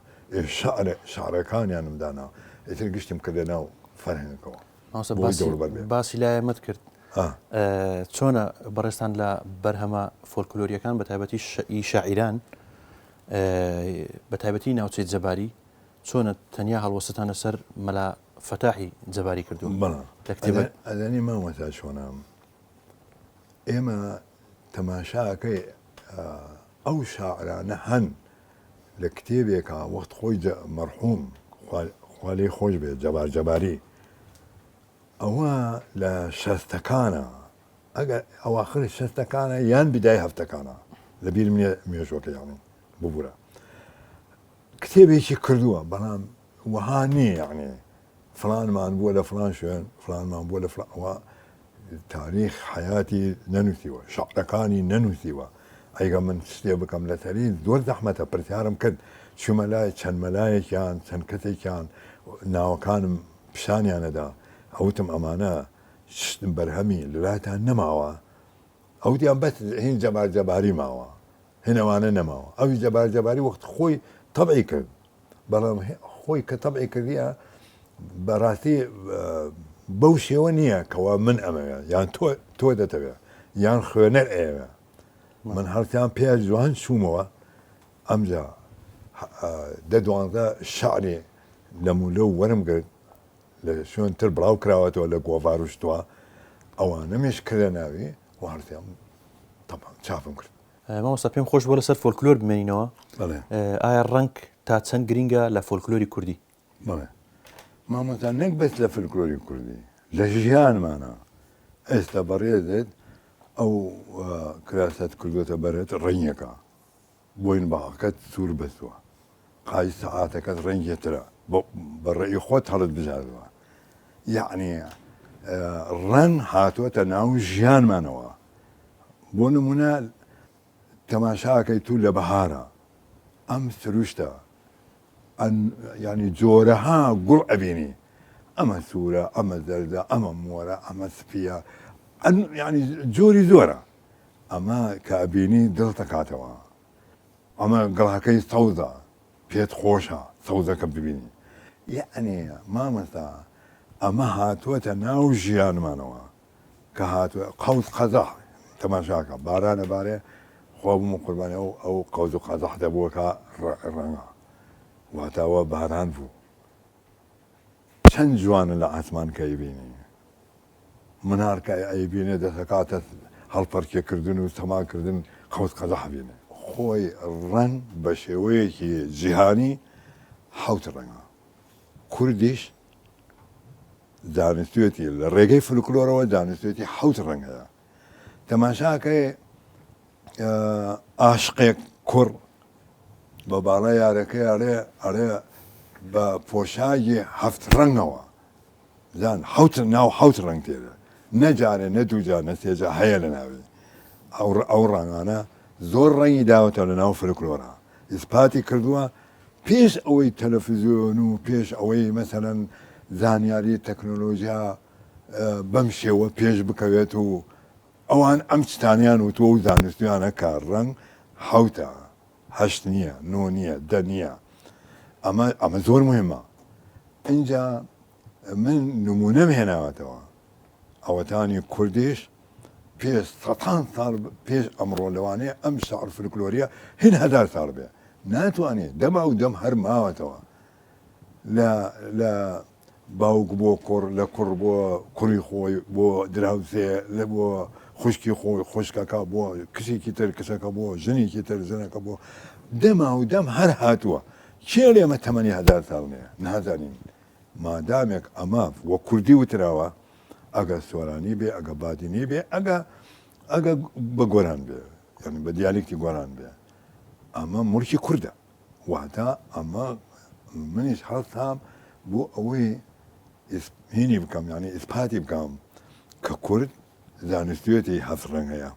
شعرەکانیانم داناوە ئیتر گشتم کردە ناو فەرهەنگەکەوە باسی لایەمەت کرد چۆنە بەڕێستان لە بەرهەمە فۆلکلۆریەکان بە تایبەتی شاعیران بە تایبەتی ناوچەی جەباری چۆنە تەنیا هەڵوەستانە سەر مەلا فەتاحی جەباری کردو لە کتێبەت ئەدەنی مامەتا چۆنام ئێمە تەماشاکەی ئەو شاعرانە هەن لە کتێبێکە وەخت خۆی مەرحوم خوا لێی خۆش بێت جەباری ئەوە لە شەستەکانە ئەواخری شەستەکانە یان بدای هەفتەکانە لەبیر منێ مێژۆکە یاڵین ببوورە کتێبێکی کردووە بەڵام وەها نییە یعنی فلانمان بووە لە فلان شوێن فلانمان بووە لە فلانەوە تاریخ حیاتی نەنووسیوە شعرەکانی نەنووسیوە ئەیگە من شتێ بکەم لەسەری زۆر زەحمەتە پرسیارم کرد چوومە لای چەند مەلایەکیان چەند کەسێکیان ناوەکانم پیشانیانەدا ئەوتم ئەمانە شتم بەرهەمی لەلایەتان نەماوە ئەوتیان بەس هین جەبار جەباری ماوە هێنەوانە نەماوە ئەوی جەبار جەباری وەخت خۆی تەبعی کرد بەڵام خۆی کە تەبعی کردیە بەڕاستی بەو شێوە نییە کەوا من ئەمەوێ یان تۆ دەتەوێت یان خوێنەر ئێوە من هەرتیان پێ جوان چوومەوە ئەمجا دە شعری لە مولە و وەرم گرت لە شوێن تر بڵاو کراوەتەوە لە گۆڤاروشتووە ئەوانە مێش کردە ناوی و هەرتیان چاپم کرد مامۆستا پێم خۆش بۆ لەسەر فۆلکلۆر بمێنینەوە بەڵێ ئایا ڕەنگ تا چەند گرینگە لە فۆلکلۆری کوردی بەڵێ مامۆستا نەک بەس لە فلکلۆری کوردی لە ژیانمانە ئێستا بەڕێزت ئەو کراست کردوتە بەرێت ڕەنگەکە بۆین باقەت سوور بەستووە قای سەعاتەکەت ڕەنگێترە بەڕێی خۆت هەڵت بژاردووە یعنی ڕەنگ هاتووەتە ناو ژیانمانەوە بۆ نمونە تەماشاکەی تو لە بەهارە ئەم سروشتە ینی جۆرەها گوڵ ئەبینی ئەمە سوورە ئەمە زەردە ئەمە مۆرە ئەمە سپیە ینی جۆری زۆرە ئەمە کە ئەبینی دڵ دەکاتەوە ئەمە گڵاکەی سەوزە پێت خۆشە سەوزەکە ببینی یعنی مامەستا ئەمە هاتووەتە ناو ژیانمانەوە کە هاتووە قەوز قەزەح تەماشاکە بارانە بارێ خوا بوومە قوربانێ ئەو قەوز و قەزەح دەبووەکە ڕەنگە واتاوە باران بوو چەند جوانە لە ئاسمان کە ئەیبینی منارکە ئەیبینێ دەسەکاتە هەڵپەرکێکردن و تەماکردن قەوز قەزەح بینێ خۆی ڕەنگ بە شێوەیەکی جیهانی حەوت ڕەنگە کوردیش دانیستوێتی لە ڕێگەی فلکلۆرەوە دانیستوێتی حەوت ڕەنگەیە تەماشاکەی ئاشقێک کوڕ بە باڵای یارەکەی ئەرێ بە پۆشاگی هەفت ڕەنگەوە زان ناو حەوت ڕەنگ تێرە نەجارێ نە دووجار نە سێجا هەیە لە ناوی ئەو ڕەنگانە زۆر ڕەنگی داوەتە لە ناو فلکلۆرە ئیسپاتی کردووە پێش ئەوەی تەلەڤیزیۆن و پێش ئەوەی مەسەرەن زانیاری تەکنۆلۆژیا بەم شێوە پێش بکەوێت و ئەوان ئەم چتانیان و تۆ و زانستویانە کار ڕەنگ حەوتە هەشت نییە نۆ نییە دە نییە ئەمە زۆر مهمە اینجا من نمونەم هێناوەتەوە ئەوەتانی کوردیش پێش سەدان ساڵ پێش ئەمڕۆ لەوانەیە ئەم شعر فلکلۆریە هین هەزار ساڵ بێ ناتوانێت دەما و دەم هەر ماوەتەوە لە باوک بۆ کوڕ لە کوڕ بۆ کوڕی خۆی بۆ دراوسێ لە بۆ خوشکی خۆی خوشکەکە بۆ کشێکی تر کشەکە بۆ ژنێکی تر ژنەکە بۆ دەما و دەم هەر هاتووە کێ لێمە تەمەنی هەزار ساڵ نیە نازانین مادامێک ئەمە وە کوردی وتراوە ئەگە سۆرانی بێ ئەگە بادینی بێ ئەگە بە گۆران بێ یعنی بە دیالێکتی گۆران بێ ئەمە مورکی کووردە واتە ئەمە منیش هەڵتام بۆ ئەوەی هینی بکەم یعنی ئیسپاتی بکەم کە کورد زانستوێتی هەفت ڕەنگ هەیە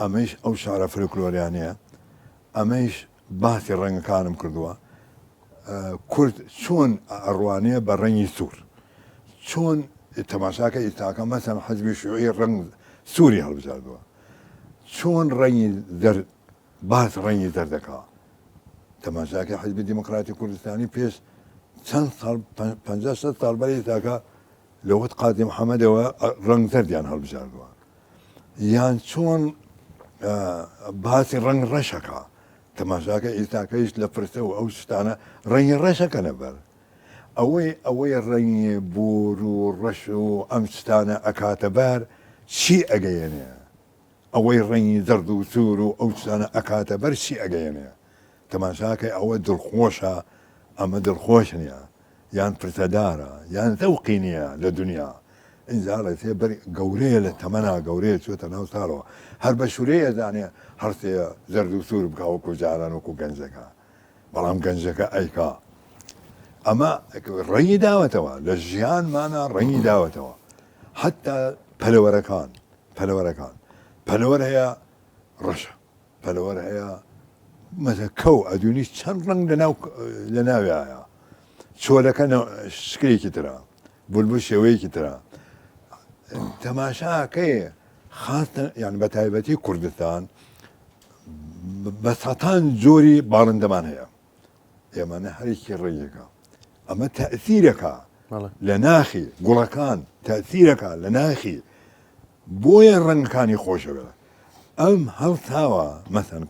ئەمەش ئەو شارە فلکلۆریانەیە ئەمەش باسی ڕەنگەکانم کردووە کورد چۆن ئەڕوانەیە بە ڕەنگی سوور چۆن تەماشاکە ئیستاکە مەسەن حەزبی شیوعی ڕەنگ سووری هەڵبژاردووە چۆن ڕەنگی زەرد باس ڕەنگی زەردەکە تەماشاکە حەزبی دیموکراتی کوردستانی پێش چەند ساڵ 50 ساڵ بەری ئیستاکە لەوەت قادی محەممەدەوە ڕەنگ زەردیان هەڵبژاردووە یان چۆن باسی ڕەنگ ڕەشەکە تەماشاکە ئیستاکەیش لە پرسە و ئەو شتانە ڕەنگی ڕەشەکە نەبەر ئەوەی ڕەنگی بور و ڕەش و ئەم شتانە ئەکاتە بەر چی ئەگەیەنێ ئەوەی ڕەنگی زەرد و سوور و ئەو شتانە ئەکاتە بەر چی ئەگەیەنێ تەماشاکەی ئەوە دڵخۆشە ئەمە دڵخۆش نییە یان پرسەدارە یان زەوقی نییە لە دنیا ئینجاڵێت بەری گەورەیە لە تەمەنا گەورەیە چۆتە ناو ساڵەوە هەر بە شورەیە زانێ هەرسێ زەرد و سوور بکە وەکو جاران وەکو گەنجەکە بەڵام گەنجەکە ئەیکا ئەمە ڕەنگی داوەتەوە لە ژیانمانە ڕەنگی داوەتەوە حتا پەلەوەرەکان پەلەوەر هەیە ڕەشە پەلەوەر هەیە مەتە کەو ئەدونی چەند ڕنگ لە ناویایە چۆلەکە شکلێکی ترە بولبول شێوەیەکی ترە تەماشاکەیە خاستە یان بە تایبەتی کوردستان بە سەتان جۆری باڵندەمان هەیە ئێمانە هەرێکی ڕێیەکە ئەمە تەئسیرەکە لە ناخی گوڵەکان تەئسیرەکە لە ناخی بۆیە ڕەنگەکانی خۆشەوە ئەم هەڵتاوە مەسەن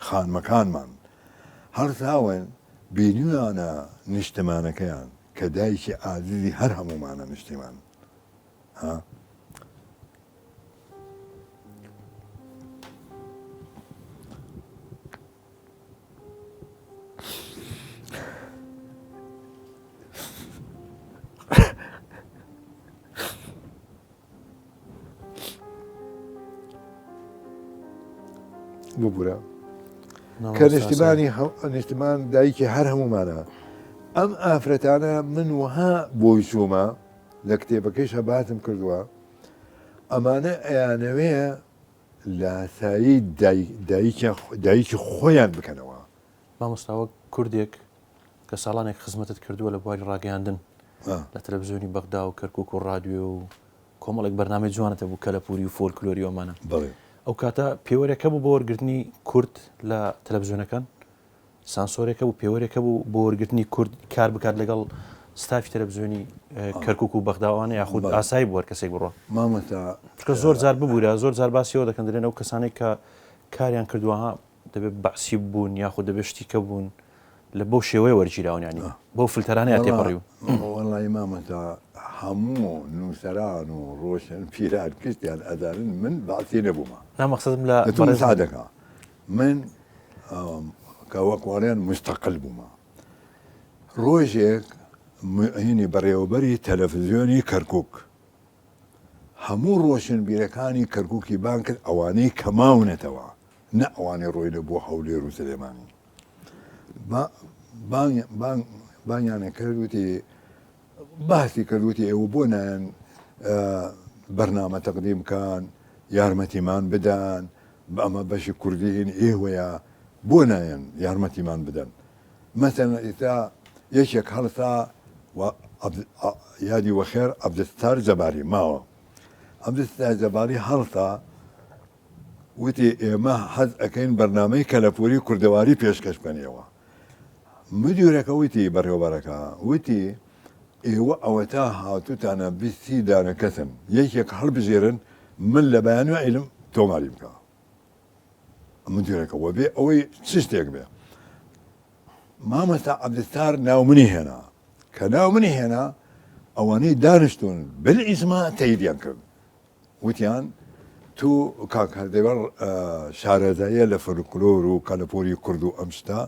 خانمەکانمان هەڵتاون بینیوانە نیشتمانەکەیان کە دایکی ئازیزی هەر هەمومانە نیشتیمان ها ببوورە کە نیشتمان دایکی هەر هەمومانە ئەم ئافرەتانە من وها بۆی چوومە لە کتێبەکەیش هەباتم کردووە ئەمانە ئەیانەوەیە لاسایی دایکی خۆیان بکەنەوە مامۆستاوە کوردێک کە ساڵانێک خزمەتت کردووە لە بواری ڕاگەاندن لە تەلەڤیزیۆنی بەغدا و کەرکووک و ڕادیۆ و کۆمەڵێک بەرنامەی جوانەتە بوو کەلەپوری و فۆلکلۆری ئەمانە ئەو کاتە پێوەرێکە بوو بۆ وەرگرتنی کورد لە تەلەڤیزیۆنەکان سانسۆرێکە بوو پێوەرێکە بوو بۆ وەرگرتنی کورد کار بکات لەگەڵ ستافی تەلەڤیزیۆنی کەرکووک و بەغداوانە یاخود ئاسایی بوو کەسێک بڕۆ مامەستا چکە زۆر جار ببوورە زۆر جار باسیەوە دەکەن دەرێن ئەو کەسانێک کە کاریان کردووەها دەبێت بەعسی بوون یاخود دەبێت شتیکە بوون لە بۆ شێوەیە وەرگیراونیانی بۆ فلتەرانەیە تێپەڕی و وەڵی مامەستا هەموو نووسەران و ڕۆشن پیران کشتیان ئەدارن من باسی نەبوومە نامەقسەدم لە سادەکە من کەوەکوارێن مستەقل بوومە ڕۆژێک هینی بەڕێوەبەری تەلەڤیزیۆنی کەرکووک هەموو ڕۆشن بیرەکانی کەرکووکی بان کرد ئەوانەی کەماونەتەوە نە ئەوانەی ڕۆی لە بۆ هەولێر و سلێمانی بانیانە کردوتی باسی کردوتی ئێوە بۆ نایەن بەرنامە تەقدیمکان یارمەتیمان بدەن بە ئەمە بەشی کوردین ئێوەیە بۆ نایەن یارمەتیمان بدەن مەسەن ئێستا یەکێک هەڵسا یادی وەخێر عەبدولستار جەباری ماوە عەبدولستار جەباری هەڵسا وتی ئێمە حەز ئەەکەین بەرنامەی کەلەپوری کوردەواری پێشکەش بکەنەوە مدیرەکە وتی بەڕێوەبەرەکە وتی ئێوە ئەوە تا هاتووتانە بیستی دانەکەسن یەکێک هەڵبژێرن من لە بەیان و عیلم تۆماری بکە مدیرەکەەوە بێ ئەوەی چ شتێک بێ مامەستا عەبدولستار ناو منی هێنا کە ناو منی هێنا ئەوانەی دانیشتون بالئیسما تەییدیان کرد وتیان تو کاک هەردەبەر شارەزاییە لە فۆلکلۆر و کەلەپوری کورد و ئەم شتە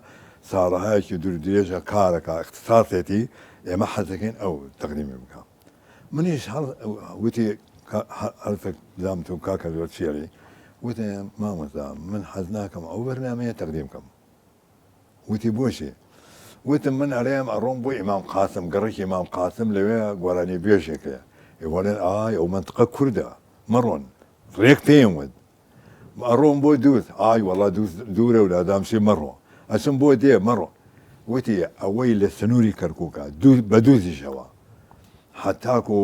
ساڵەهایەکی دوور درێژە کارەکە اختصاسێتی ئێمە حەزەکەین ئەو تەقدیمی بکە منیش وتی هەڵفێک دامت و کاکە زۆر چێری وتە مامەستا من حەز ناکەم ئەو بەرنامەیە تەقدیم بکەم وتی بۆشێ وتم من ئەرێم ئەڕۆم بۆ ئیمام قاسم گەڕێکی ئیمام قاسم لەوێ گۆرانی بێژێکەیە ئێوەڵێن ئای ئەو منتقە کووردە مەڕۆن ڕێک پێم وت ئەڕۆم بۆ دووس ئای وەڵا دوورە و لادامشی مەڕۆ ئەچم بۆ دێ مەڕۆ وتی ئەوەی لە سنووری کەرکووکە بە دووزیشەوە حتاکو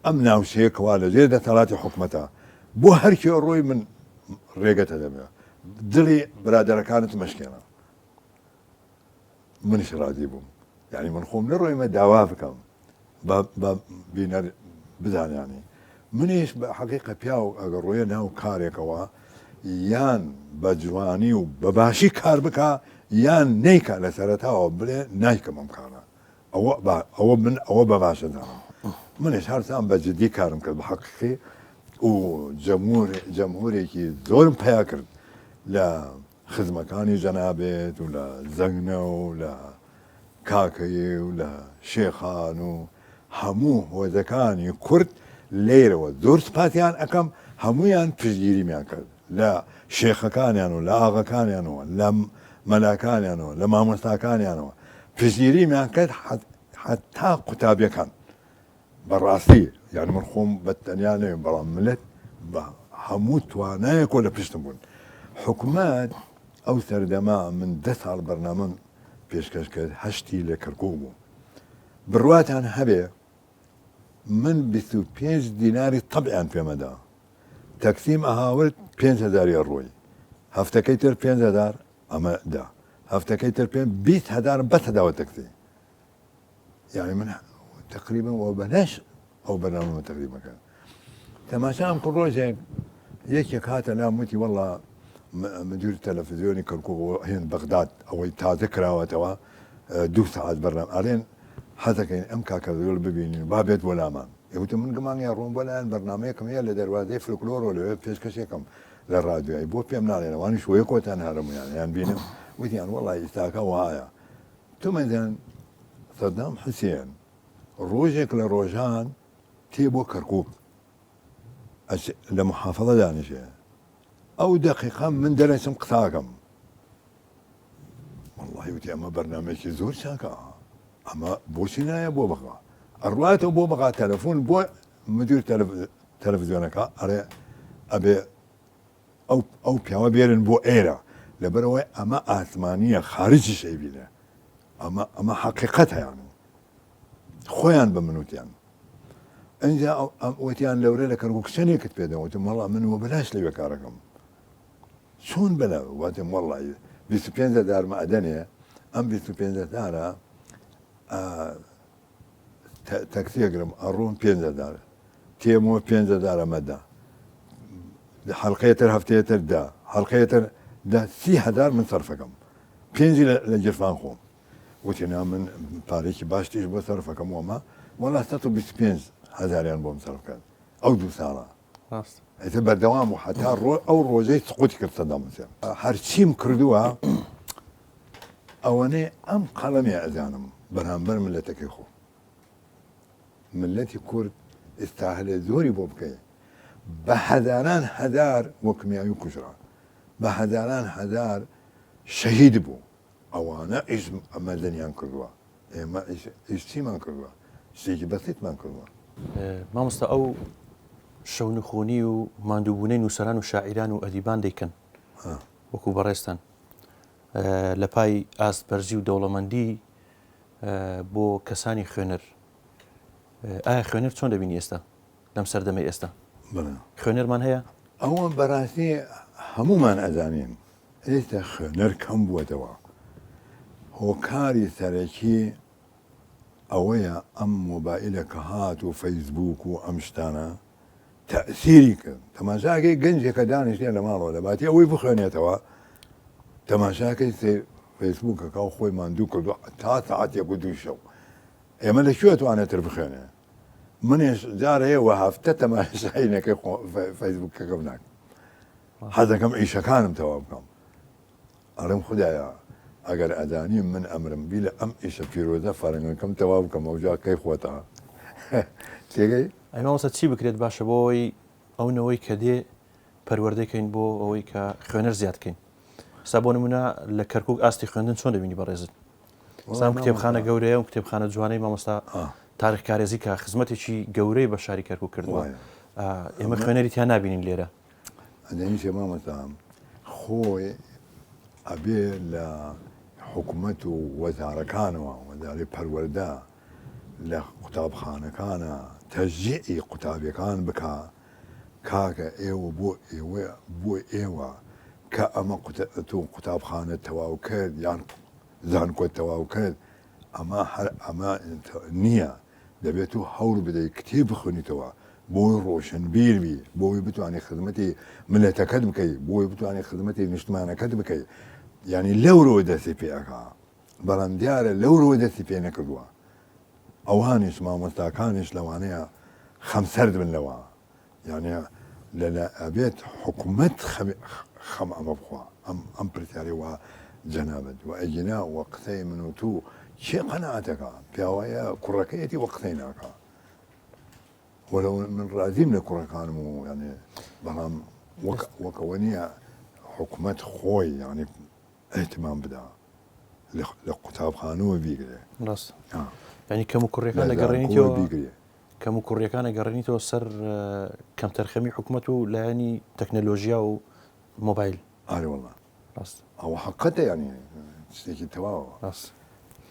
ئەم ناوچەیەکەوا لە لێ دەتەڵاتی حکومەتە بۆ هەرکی ڕۆی من ڕێگەتە دەبێت دڵی برادەرەکانت مەشکێنە منیش ڕازی بووم یعنی من خۆم نەڕۆیمە داوا بکەم بینەر بزانیانی منیش بە حەقیقە پیا و ئەگەر ڕۆیە ناو کارێکەوە یان بە جوانی و بە باشی کار بکە یان نیکە لە سەرەتاوە بڵێ نایکەم ئەم کارە ئەوە من ئەوە بە باشە داڕم منیش هەرسان بە جددی کارم کرد بە حەقیقی و جەمهورێکی زۆرم پیا کرد لە خزمەکانی جەنابێت و لە زەنگنە و لە کاکەیە و لە شێخان و هەموو هۆزەکانی کورد لێرەوە زۆر سپاتیان ئەەکەم هەمویان پشتگیریمیان کرد لە شێخەکانیانەوە لە ئاغەکانیانەوە لە مەلاکانیانەوە لە مامۆستاکانیانەوە پشتگیریمیان کرد حتا قوتابیەکان بەڕاستی یعنی من خۆم بەتەنیا نەوێ بەڵام ملت بە هەموو توانایەکۆ لە پشتم بوون حکوومەت ئەو سەردەما من 10 ساڵ بەرنامەم پێشکەش کرد هەشتی لە کەرکوو بوو بڕواتان هەبێ من 25 دیناری طبعیان پێمەدا تەکسیم ئەهاورد 5,000 ڕۆی هەفتەکەی تر 5,000 ئەمە دا هەفتەکەی تر پێ 20,000 بەتەداوە تەکسی یعنی من تقریبا وبەلاش ئەو بەرنامە تقریبەکە تەماشام کرد ڕۆژێک یەکێک هاتە لام وتی وەڵڵا مدیر تەلەڤیزیۆنی کەرکوو هێن بەغداد ئەوەی تازە کراوەتەوە 2 ساعت بەرنام ئەڵێن حەزەکەین ئەم کاکەڤیۆل ببینین با بێت بۆ لامان ئێوتە من گمانیا ڕۆم بۆ لایەن بەرنامەیەکم هەیە لە دەروازەی فلکلۆرۆ لەوێ پێشکەشێکم لە ڕادیۆی بۆ پێم ناڵێن ئەوانی شوەیە کۆتان هەرمویان یان بینم وتیان وەڵی ئێستاکە وایە تو مەدەن سەدام حوسێن ڕۆژێک لە ڕۆژان تێ بۆ کەرکووک لە محافەڵە دانیشێ ئەو دقیقا من دەرەچم قساکەم والله وتی ئەمە بەرنامێکی زۆر چاکە ئەمە بۆچی نایە بۆ بخوا ئەڕواتەوە بۆ بقا تەلەفۆن بۆ مدیر تەلەڤیزیۆنەکە ئەرێ ئەبێ ئەو پیاوە بێرن بۆ ئێرە لەبەرەوەی ئەمە ئاسمانیە خارجی شەیبینە ئەمە حەقیقەت هەیان خۆیان بە منوتیان ئەنجا وتیان لەورە لە کەرکووک شتێکت پێدەوتم وەڵا من وە بەلاش لەوێ کارەکەم چۆن بەلا واتم وەڵی 25,000 مەعدەنێ ئەم 25,000 تەکسیەگرم ئەڕۆم 5,000 تێمەوە 5,000 ئەمەدا حەڵقەیەتر هەفتەیەتر دا حەڵقەیەتر دا 30,000 من سەرفەکەم 5 لە جرفان خۆم وتینا من پارێکی باشتیش بۆ سەرفەکەم وەمە وەڵا 125,000 بۆم سەرفکەن ئەو 2 ساڵە ئەتە بەردەوام و حتا ئەو ڕۆژەی سقوتی کرد سەدام حوسێن هەرچیم کردووە ئەوەنەی ئەم قەڵەمی ئەزانم بەرامبەر ملەتەکەی خۆ ملەتی کورد ئێستاهلێ زۆری بۆ بکەیت بە هەزاران هەزار وەکمیاوی کوژرا بە هەزاران هەزار شەهید بوو ئەوانە ئیش ئەمەدەنیان کردووە ئێمە ئیش چیمان کردووە شتێکی بەسیتمان کردووە مامۆستا ئەو شەونخۆنی و ماندووبوونەی نووسەران و شاعیران و ئەدیبان دەیکەن وەکو بەڕێستان لە پای ئاستبەرزی و دەوڵەمەندی بۆ کەسانی خوێنەر ئایا خوێنەر چۆن دەبینی ئێستا لەم سەردەمەی ئێستا خوێنەرمان هەیە ئەوە بەڕاستی هەمومان ئەزانین ئێستا خوێنەر کەم بووەتەوە هۆکاری سەرەکی ئەوەیە ئەم مۆبایلە کە هات و فەیسبوک و ئەم شتانە تەئسیری کرد تەماشاکەی گەنجێکە دانیشتێ لە ماڵەوە دەباتی ئەوەی بخوێنێتەوە تەماشاکەی فەیسبوکەکە و خۆی ماندوو کردو تا ساعتێک و 2 شەو ئێمە لەکوێ توانێتتر بخوێنێ منێش جارەیەوە هەفتە تەماشاینەکەی فەیسبوکەکەم ناکەم حەزەکەم ئیشەکانم تەواو بکەم ئەڵێم خوددایە ئەگەر ئەدانی من ئەمرم بی لە ئەم ئیشە پیرۆزە فەرەنگەکەم تەواو بکەم ئەوجاکەی خۆتە تێگەی ئەمەوەسە چی بکرێت باشە بۆی ئەوەوەی کە دێ پەروەردەکەین بۆ ئەوەی کە خوێنەر زیادکەین سا بۆ نمونە لە کەرکووک ئاستی خوێندن چۆن دەبینی بەڕێزت سام کتێبخانە گەورەیە و کتێبخانە جوانەی مامۆستا تاریخ کارێزی کە خزمەتێکی گەورەی بە شاری کەرکووک کردووە ئێمە خوێنەری تیان نبینین لێرە ئەدەنیشێ مامۆستام خۆی ئەبێ لە حکوومەت و وەزارەکانەوە وەزارەی پەروەردە لە قوتابخانەکانە تەشجیعی قوتابیەکان بکە کاکە ئێوە بۆ ئێوە کە ئەمە قوتابخانە تەواو کرد یان زانکۆ تەواو کرد ئەمە نییە دەبێت و هەوڵ بدەیت کتێب بخوێنیتەوە بۆی ڕۆشنبیربی بۆی بتوانێت خزمەتی ملەتەکەت بکەیت بۆی بتوانێت خزمەتی نیشتمانەکەت بکەیت ینی لەورەوە دەستی پێەکە بەڵام دیارە لەورەوە دەستی پێ نەکردووە ئەوانیش مامۆستاکانیش لەوانەیە خەمسەرد بن لەوە یعنی لە ئەبێت حکوومەت خەم ئەمە بخوا ئەم پرسیاری وە جەنابەت و ئەجینا وە قسەی من و تو چێ قەنەعەتەکە پیاوەیە کوڕەکەیەتی وە قسەی ناکە ولو من رازیم لە کوڕەکانم و ینی بەڵام وەکەوەنیە حکوومەت خۆی ینی احتمام بدا لە قوتابخانەوە بیگرێ ڕاست ینی کەم و کوڕیەکان لەگەڕێنیتەوە بیگرێ کەم و کوڕیەکان ئەگەڕێنیتەوە سەر کەم تەرخەمی حکوومەت و لایەنی تەکنەلۆژیا و مۆبایل ئارێ وەڵا ڕاست ئەوە حقەتە ینی شتێکی تەواوە ڕاست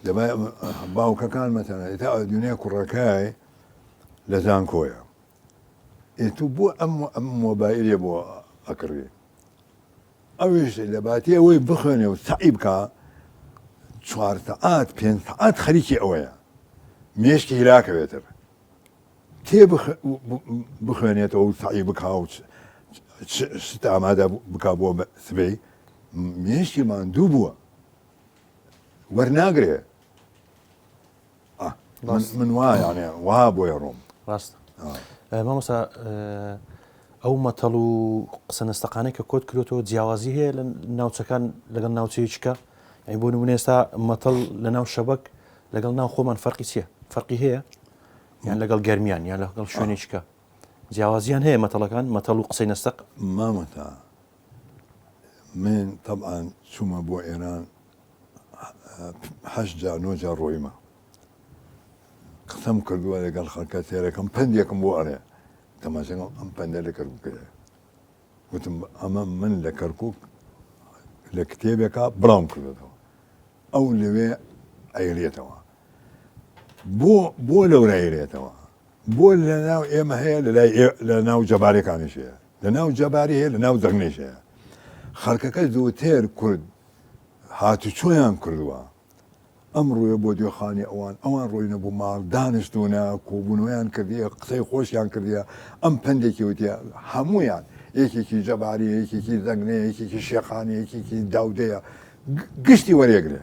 دەبای باوکەکان مەتەنە ئێتا دنیا کوڕەکەی لە زانکۆیە ئێتو بۆ ئەم مۆبایلێ بۆ ئەکڕێ ئەوش لە باتی ئەوەی بخوێنێ و سعی بکە 4 سەعات 5 سەعات خەریکی ئەوەیە مێشکی هیراکەوێتر تێ بخوێنێتەوە و سعی بکە و شت ئامادە بکە بۆ سبەی مێشکی ماندوو بووە وەرناگرێ من وایانێ وا بۆیە ڕۆم ڕاست مامۆستا ئەو مەتەڵ و قسەنەستەقانەی کە کۆت کردێتەوە جیاوازی هەیە لە ناوچەکان لەگەڵ ناوچەیەکە ئەی بۆ نمونە ئێستا مەتەڵ لە ناو شەبەک لەگەڵ ناو خۆمان فەرقی چییە فەرقی هەیە یان لەگەڵ گەرمیان یان لەگەڵ شوێنێکە جیاوازیان هەیە مەتەڵەکان مەتەڵ و قسەی نەستەق مامەتا من طبعا چوومە بۆ ئێران 8 جار 9 جار ڕۆیمە قسەم کردووە لەگەڵ خەڵکە سێرەکەم پندێکم بۆ ئەڕێ تەماشاکەم ئەم پەندە لە کەرکووکەیە وتم ئەمە من لە کەرکووک لە کتێبێکە بڵاوم کردێتەوە ئەو لەوێ ئەیرێتەوە بۆ لەورە ئەیرێتەوە بۆ لە ناو ئێمە هەیە لە ناو جەبارەکانیش هەیە لە ناو جەباری هەیە لە ناو زەغنێش هەیە خەڵکەکە زووتێر کورد هاتوچۆیان کردووە ئەم ڕوویە بۆ دوێخانی ئەوان ڕۆینە بوو ماڵ دانیشتونە کۆبوونەوەیان کردیە قسەی خۆشیان کردیە ئەم پندێکی وتە هەمویان یەکێکی جەباری یەکێکی زەنگنێ یەکێکی شێخانی یەکێکی داودەیە گشتی وەرێگرێ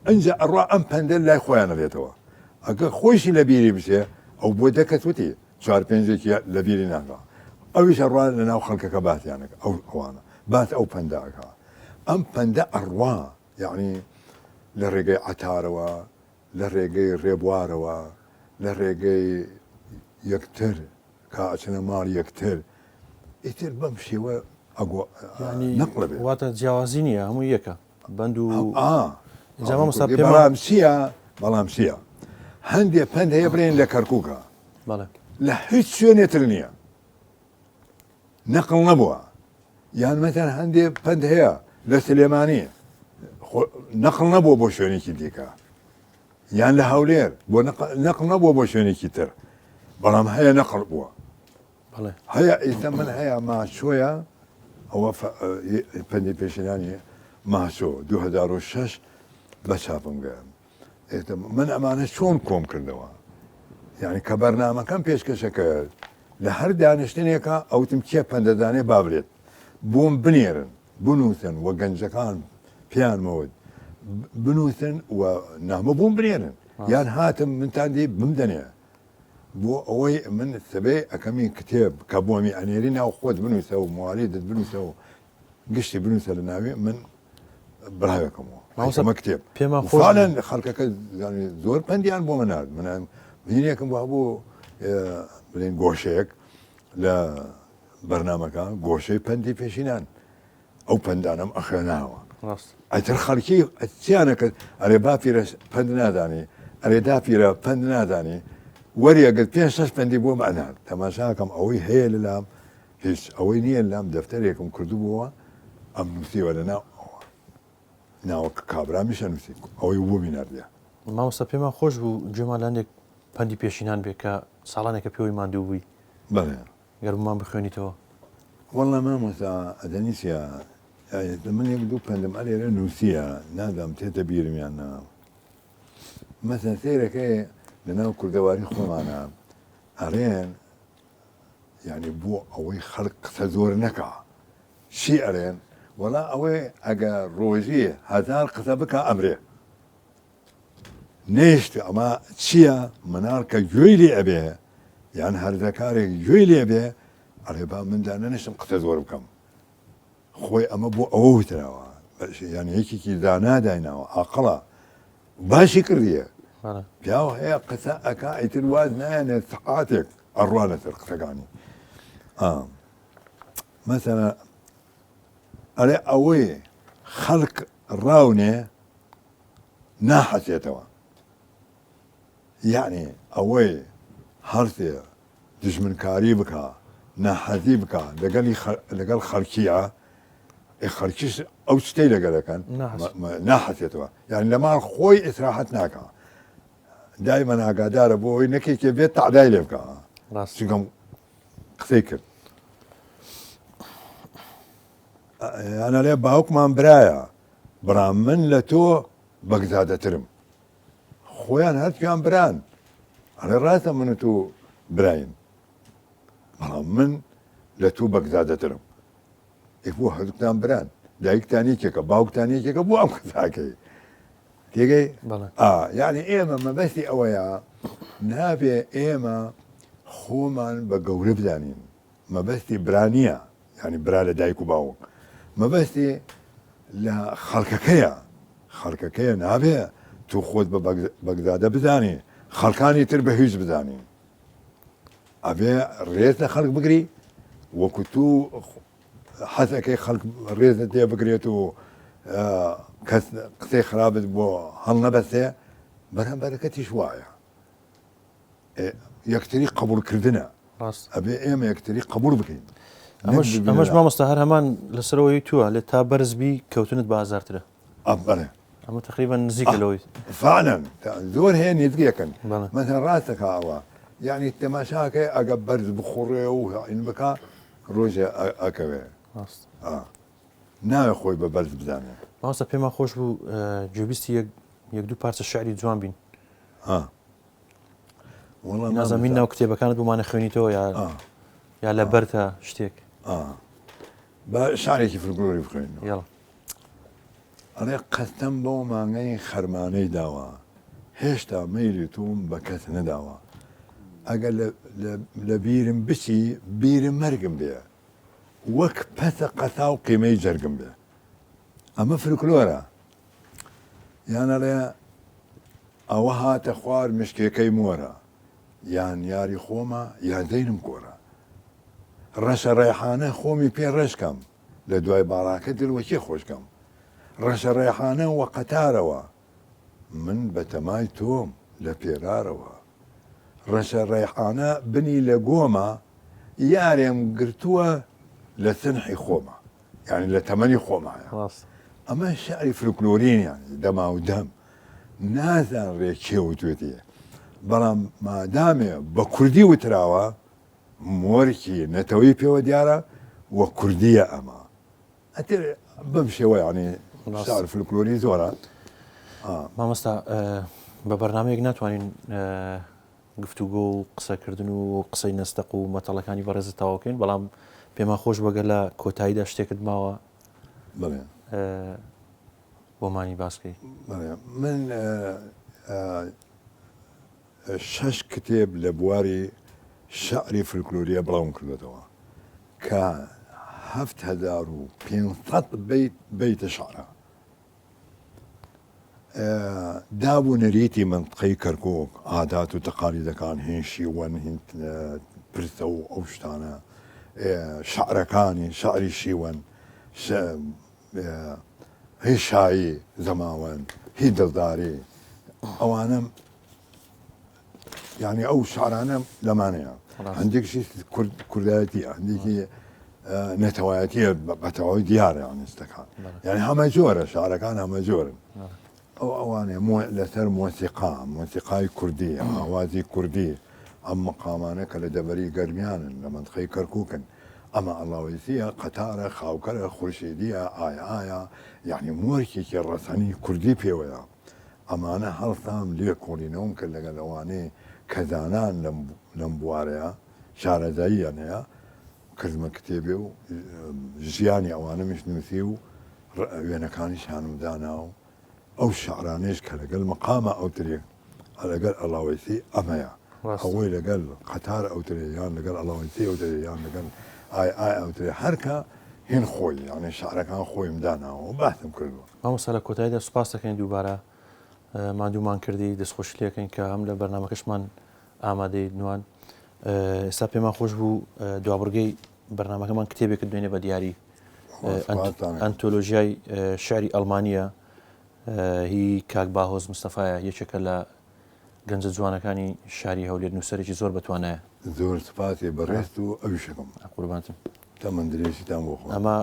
ئەنجا ئەڕوا ئەم پەندە لای خۆیانە بێتەوە ئەگە خۆشی لە بیری بچێ ئەو بۆ دەکەت وتی 4-5 لە بیری ناکە ئەویش ئەڕوا لە ناو خەڵکەکە باتیانەکە ئەوانە بات ئەو پەندەکە ئەم پەندە ئەڕوا یعنی لە ڕێگەی عتارەوە لە ڕێگەی ڕێبوارەوە لە ڕێگەی یەکتر کاچنە ماڵ یەکتر ئیتر بەم شێوە نەقڵە بێت واتە جیاوازی نییە هەموو یەکە بەند و بەڵام چییە هەندێک پەند هەیە برێن لە کەرکووکە بەڵێ لە هیچ شوێنێتر نییە نەقڵ نەبووە یان مەتەن هەندێک پەند هەیە لە سلێمانی نەقڵ نەبووە بۆ شوێنێکی دیکە یان لە هەولێر بۆ نەقڵ نەبووە بۆ شوێنێکی تر بەڵام هەیە نەقڵ بووە هەیە ئیستا من هەیە ماچۆیە ئەوە پەندی پێشێنانی ماچۆ 2006 بە چاپم گەیان من ئەمانە چۆن کۆم کردەوە یعنی کە بەرنامەکەم پێشکەشەکە لە هەر دانیشتنێکە ئەوتم کێ پەندەدانێ بابرێت بۆم بنێرن بنووسن وە گەنجەکان پیانمەوت بنووسن و نامە بووم بنێرن یان هاتم منتاندی بمدەنێ بۆ ئەوەی من سبەی ئەەکەمی کتێب کە بۆمی ئەنێری ناو خۆت بنووسە و موالیدت بنووسە و گشتی بنووسە لە ناوێ من براوەکەمەوە مە کتێب پێماڵەن خەڵکەکە زۆر پەندیان بۆ منات من بینێکم وە بۆ بڵێن گۆشەیەک لە بەرنمەکە گۆشەی پەندی پێشینان ئەو پەندانم ئەخێناوە ئەتر خەڵکی چیانەکە ئەرێ باپیرە پەند نادانی ئەرێ داپیرە پەند نادانی وەریەگەت 5-6 پەندی بۆ مەنات تەماشاکەم ئەوەی هەیە لە لام هیچ ئەوەی نییە لام دەفتەرێکم کردوبووە ئەم نووسیوە لە ناوە کابرامیشە نووسی ئەوەی بۆ بیناردە مامۆستا پێمان خۆش بوو جێمالاندێک پەندی پێشینان بێت کە ساڵانێکە پێوەی ماندوو بووی بەڵێ گەرممان بخوێنیتەوە وەڵا مامۆستا ئەدەنیسیە من یەک دوو پەندم ئەلێرە نووسیە نادام تێتە بیرمیان ناو مەسەن سیرەکەی لەناو کوردەواری خۆمانە ئەڕێن یعنی بۆ ئەوەی خەڵک قسە زۆر نەکا چی ئەرێن وەڵا ئەوەی ئەگە ڕۆژی 1000 قسە بکە ئەمرێ نێشت ئەمە چییە مناڵ کە گوێی لێ ئەبێ یان هەردەکارێک گوێی لێ بێ ئەڵێ با مندا نەنیشتم قسە زۆر بکەم خۆی ئەمە بۆ ئەوە وتراوە یان یەکێکی دانادایناوە عاقڵە باشی کردیە پیاوە هەیە قسە ئەکا ئیتر واز نایەنێت سەعاتێک ئەڕوا لەسەر قسەکانی مەسەلە ئەڵێ ئەوەی خەڵک ڕاونێ ناحەسێتەوە یعنی ئەوەی هەرسێ دژمنکاری بکە ناحەزی بکە لەگەڵ خەڵکیە خەڵکیش ئەو شتەی لەگەڵەکەن ناحەسێتەوە یعنی لە ماڵ خۆی ئیسراحەت ناکە دایمە ئاگادارە بۆ ئەوی نەکێکێ بێت تەعدای لێ بکە چونکەم قسەی کرد یانە لێ باوکمان برایە بەڵام من لە تۆ بەگزادەترم خۆیان هەرچیان بران ئەڵێ ڕاستە من و تۆ براین بەڵام من لە تۆ بەگزادەترم بۆ هەردووکتان بران دایکتان یەکێکە باوکتان یەکێکە بۆ ئەم قساکەی تێگەی یعنی ئێمە مەبەستی ئەوەیە نابێ ئێمە خۆمان بە گەورە بدانین مەبەستی برانیە ینی برا لە دایک و باوک مەبەستی لە خەڵکەکەیە نابێ تو خۆت بە بەگدادە بزانی خەڵکانی تر بە هیچ بزانی ئەبێ ڕێز لە خەڵک بگری وەکو تو حەزەکەی خەڵک ڕێزە تێ بگرێت و کەس قسەی خراپت بۆ هەڵ نەبەستێ بەرامبەرەکەتیش وایە یەکتری قبولکردنە ئەبێ ئێمە یەکتری قبول بکەین ئەمەش مامۆستا هەر هەمان لەسەرەوەی تووە لێ تا بەرزبی کەوتنت بازارترە بەڵێ ئەمە تقریبا نزیکە لەوەی فعلەن زۆر هەیە نزیکەکەن مەثەن ڕاستەکە ئەوە یعنی تەماشاکەی ئەگە بەرز بخوڕێ و ئین بکە ڕۆژێ ئەکەوێ ناوێ خۆی بە بەرز بزانێت مامۆستا پێمان خۆش بوو گوێبیستی یەک دوو پارچە شعری جوان بین نازانین ناو کتێبەکانت بمانە خوێنیتەوە یا لە بەرتە شتێک بە شارێکی فلکلۆری بخوێن یاڵە ئەڵێ قەستەم بەو مانگەی خەرمانەی داوە هێشتا مەیلی توم بە کەس نەداوە ئەگەر لە بیرم بچی بیرم مەرگم بێ وەک پەسە قەسا و قیمەی جەرگم بێ ئەمە فلکلۆرە یانەڵێ ئەوە هاتە خوار مشکێکەی مۆرە یان یاری خۆمە یا دەینم کۆرە ڕەشە ڕێحانە خۆمی پێ ڕێشکەم لە دوای باڕاکە دڵوەکی خۆشکەم ڕەشە ڕێحانە وە قەتارەوە من بە تەمای تۆم لە پێرارەوە ڕەشە ڕێحانە بنی لە گۆمە یارێم گرتووە لە سنحی خۆمە یعنی لە تەمەنی خۆمایە ئەمە شعری فلکلۆرینیان دەما و دەم نازان ڕێکێ وتوێتیە بەڵام مادامێ بە کوردی وتراوە مۆرکی نەتەوەی پێوە دیارە وە کوردیە ئەمە ئەتر بەم شێوە ینی شعر فلکلۆری زۆرە مامۆستا بە بەرنامەیەک ناتوانین گفتوگۆ و قسەکردن و قسەی نەستەق و مەتەڵەکانی بەڕێزت تاواکەین بەڵام پێمان خۆش بەگە لە کۆتاییدا شتێکت ماوە بۆمانی باسکەی من 6 کتێب لە بواری شعری فلکلۆریە بڵاوم کردێتەوە کە 7500 بیتە شعرە دابوو نەریتی منطقەی کەرکۆک عادات و تەقالیدەکان هین شیوەن هین پرسە و ئەو شتانە شعرەکانی شعری شیوەن هی شایی زەماوەند هی دڵداری ئەوانم یعنی ئەو شعرانە لەمانەیە هەندێکشی کوردایەتیە هەندێکی نەتەوایەتیە بەتەواوی دیارە یانستەکان یعنی هەمە جۆرە شعرەکان هەمە جۆرن ئەوانێ لەسەر مۆسیقای کوردی ئاوازی کوردی ئەم مقامانە کە لە دەبەری گەرمیانن لە منطقەی کەرکووکن ئەمە ئەڵاویسیە قەتارە خاوکەرە خورشیدیە ئایا یعنی مۆرکێکی ڕەسەنی کوردی پێوەیە ئەمانە هەڵسام لێ کۆڵینەوەم کرد لەگەڵ ئەوانەی کەزانان لەم بوارەیە شارەزاییانەیە کردمە کتێبێ و ژیانی ئەوانەمیش نووسی و وێنەکانی شانمدانا و ئەو شعرانێش کە لەگەڵ مقامە ئەوترێک لەگەڵ ئەڵاویسی ئەمەیە ئەوەی لەگەڵ قەتار ئەوترێ یان لەگەڵ ئەڵاویسی ئەوترێ یان لەگەڵ ئای ئەوترێ هەرکە هین خۆی یانێ شعرەکان خۆیم داناوە و باسم کردووە مامۆستا لە کۆتاییدا سوپاس دەکەین دووبارە مادوومان کردی دەستخۆشی لەکەین کە هەم لە بەرنامەکەشمان ئامادەی نوان ئێستا پێمان خۆش بوو دوابڕگەی بەرنامەکەمان کتێبێکت دوێنێ بە دیاری ئەنتۆلۆژیای شعری ئەڵمانیە هی کاک باهۆز مستەفایە یەکێکە لە گەنجە جوانەکانی شاری هەولێر نووسەرێکی زۆر بەتوانایە زۆر سپاسی بەڕێست و ئەویشەکەم قوربانتم تەمەند درێژیتان بۆ خۆ ئەمە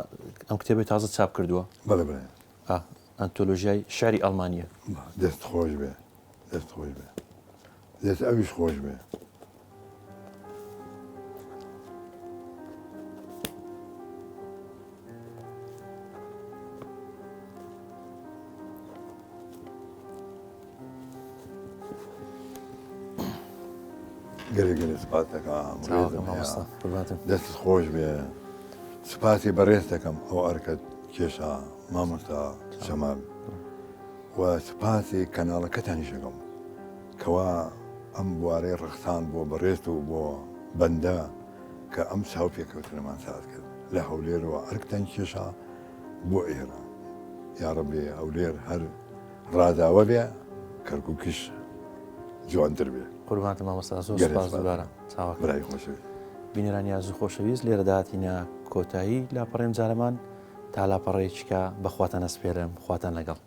ئەم کتێبی تازە چاپ کردووە بەڵێ بڵێ ئەنتۆلۆژیای شعری ئەڵمانیە دەست خۆش بێ دەست خۆش بێ دەست ئەویش خۆش بێ گەلێ سپاس دەکەم دەستت خۆش بێ سپاسی بەڕێز دەکەم ئەو ئەرکەت کێشا مامۆستا جەمال و سپاسی کەناڵەکەتانی شەکەم کەوا ئەم بوارەی ڕخسان بۆ بەڕێست و بۆ بەندە کە ئەم چاو پێکەوتنەمان ساز کرد لە هەولێرەوە ئەرکتان کێشا بۆ ئێرە یاڕەبێ هەولێر هەر ڕاداوە بێ کەرکووکیش جوانتر بێ قوربانتە مامۆستا زۆر سپاس دووبارە چاوەکە برای خۆشەوی بینەرانی یازوو خۆشەویست لێرە داهاتینە کۆتایی لاپەڕێم جارەمان تا لاپەڕێکیکە بەخواتان ئەسپێرم خواتان لەگەڵ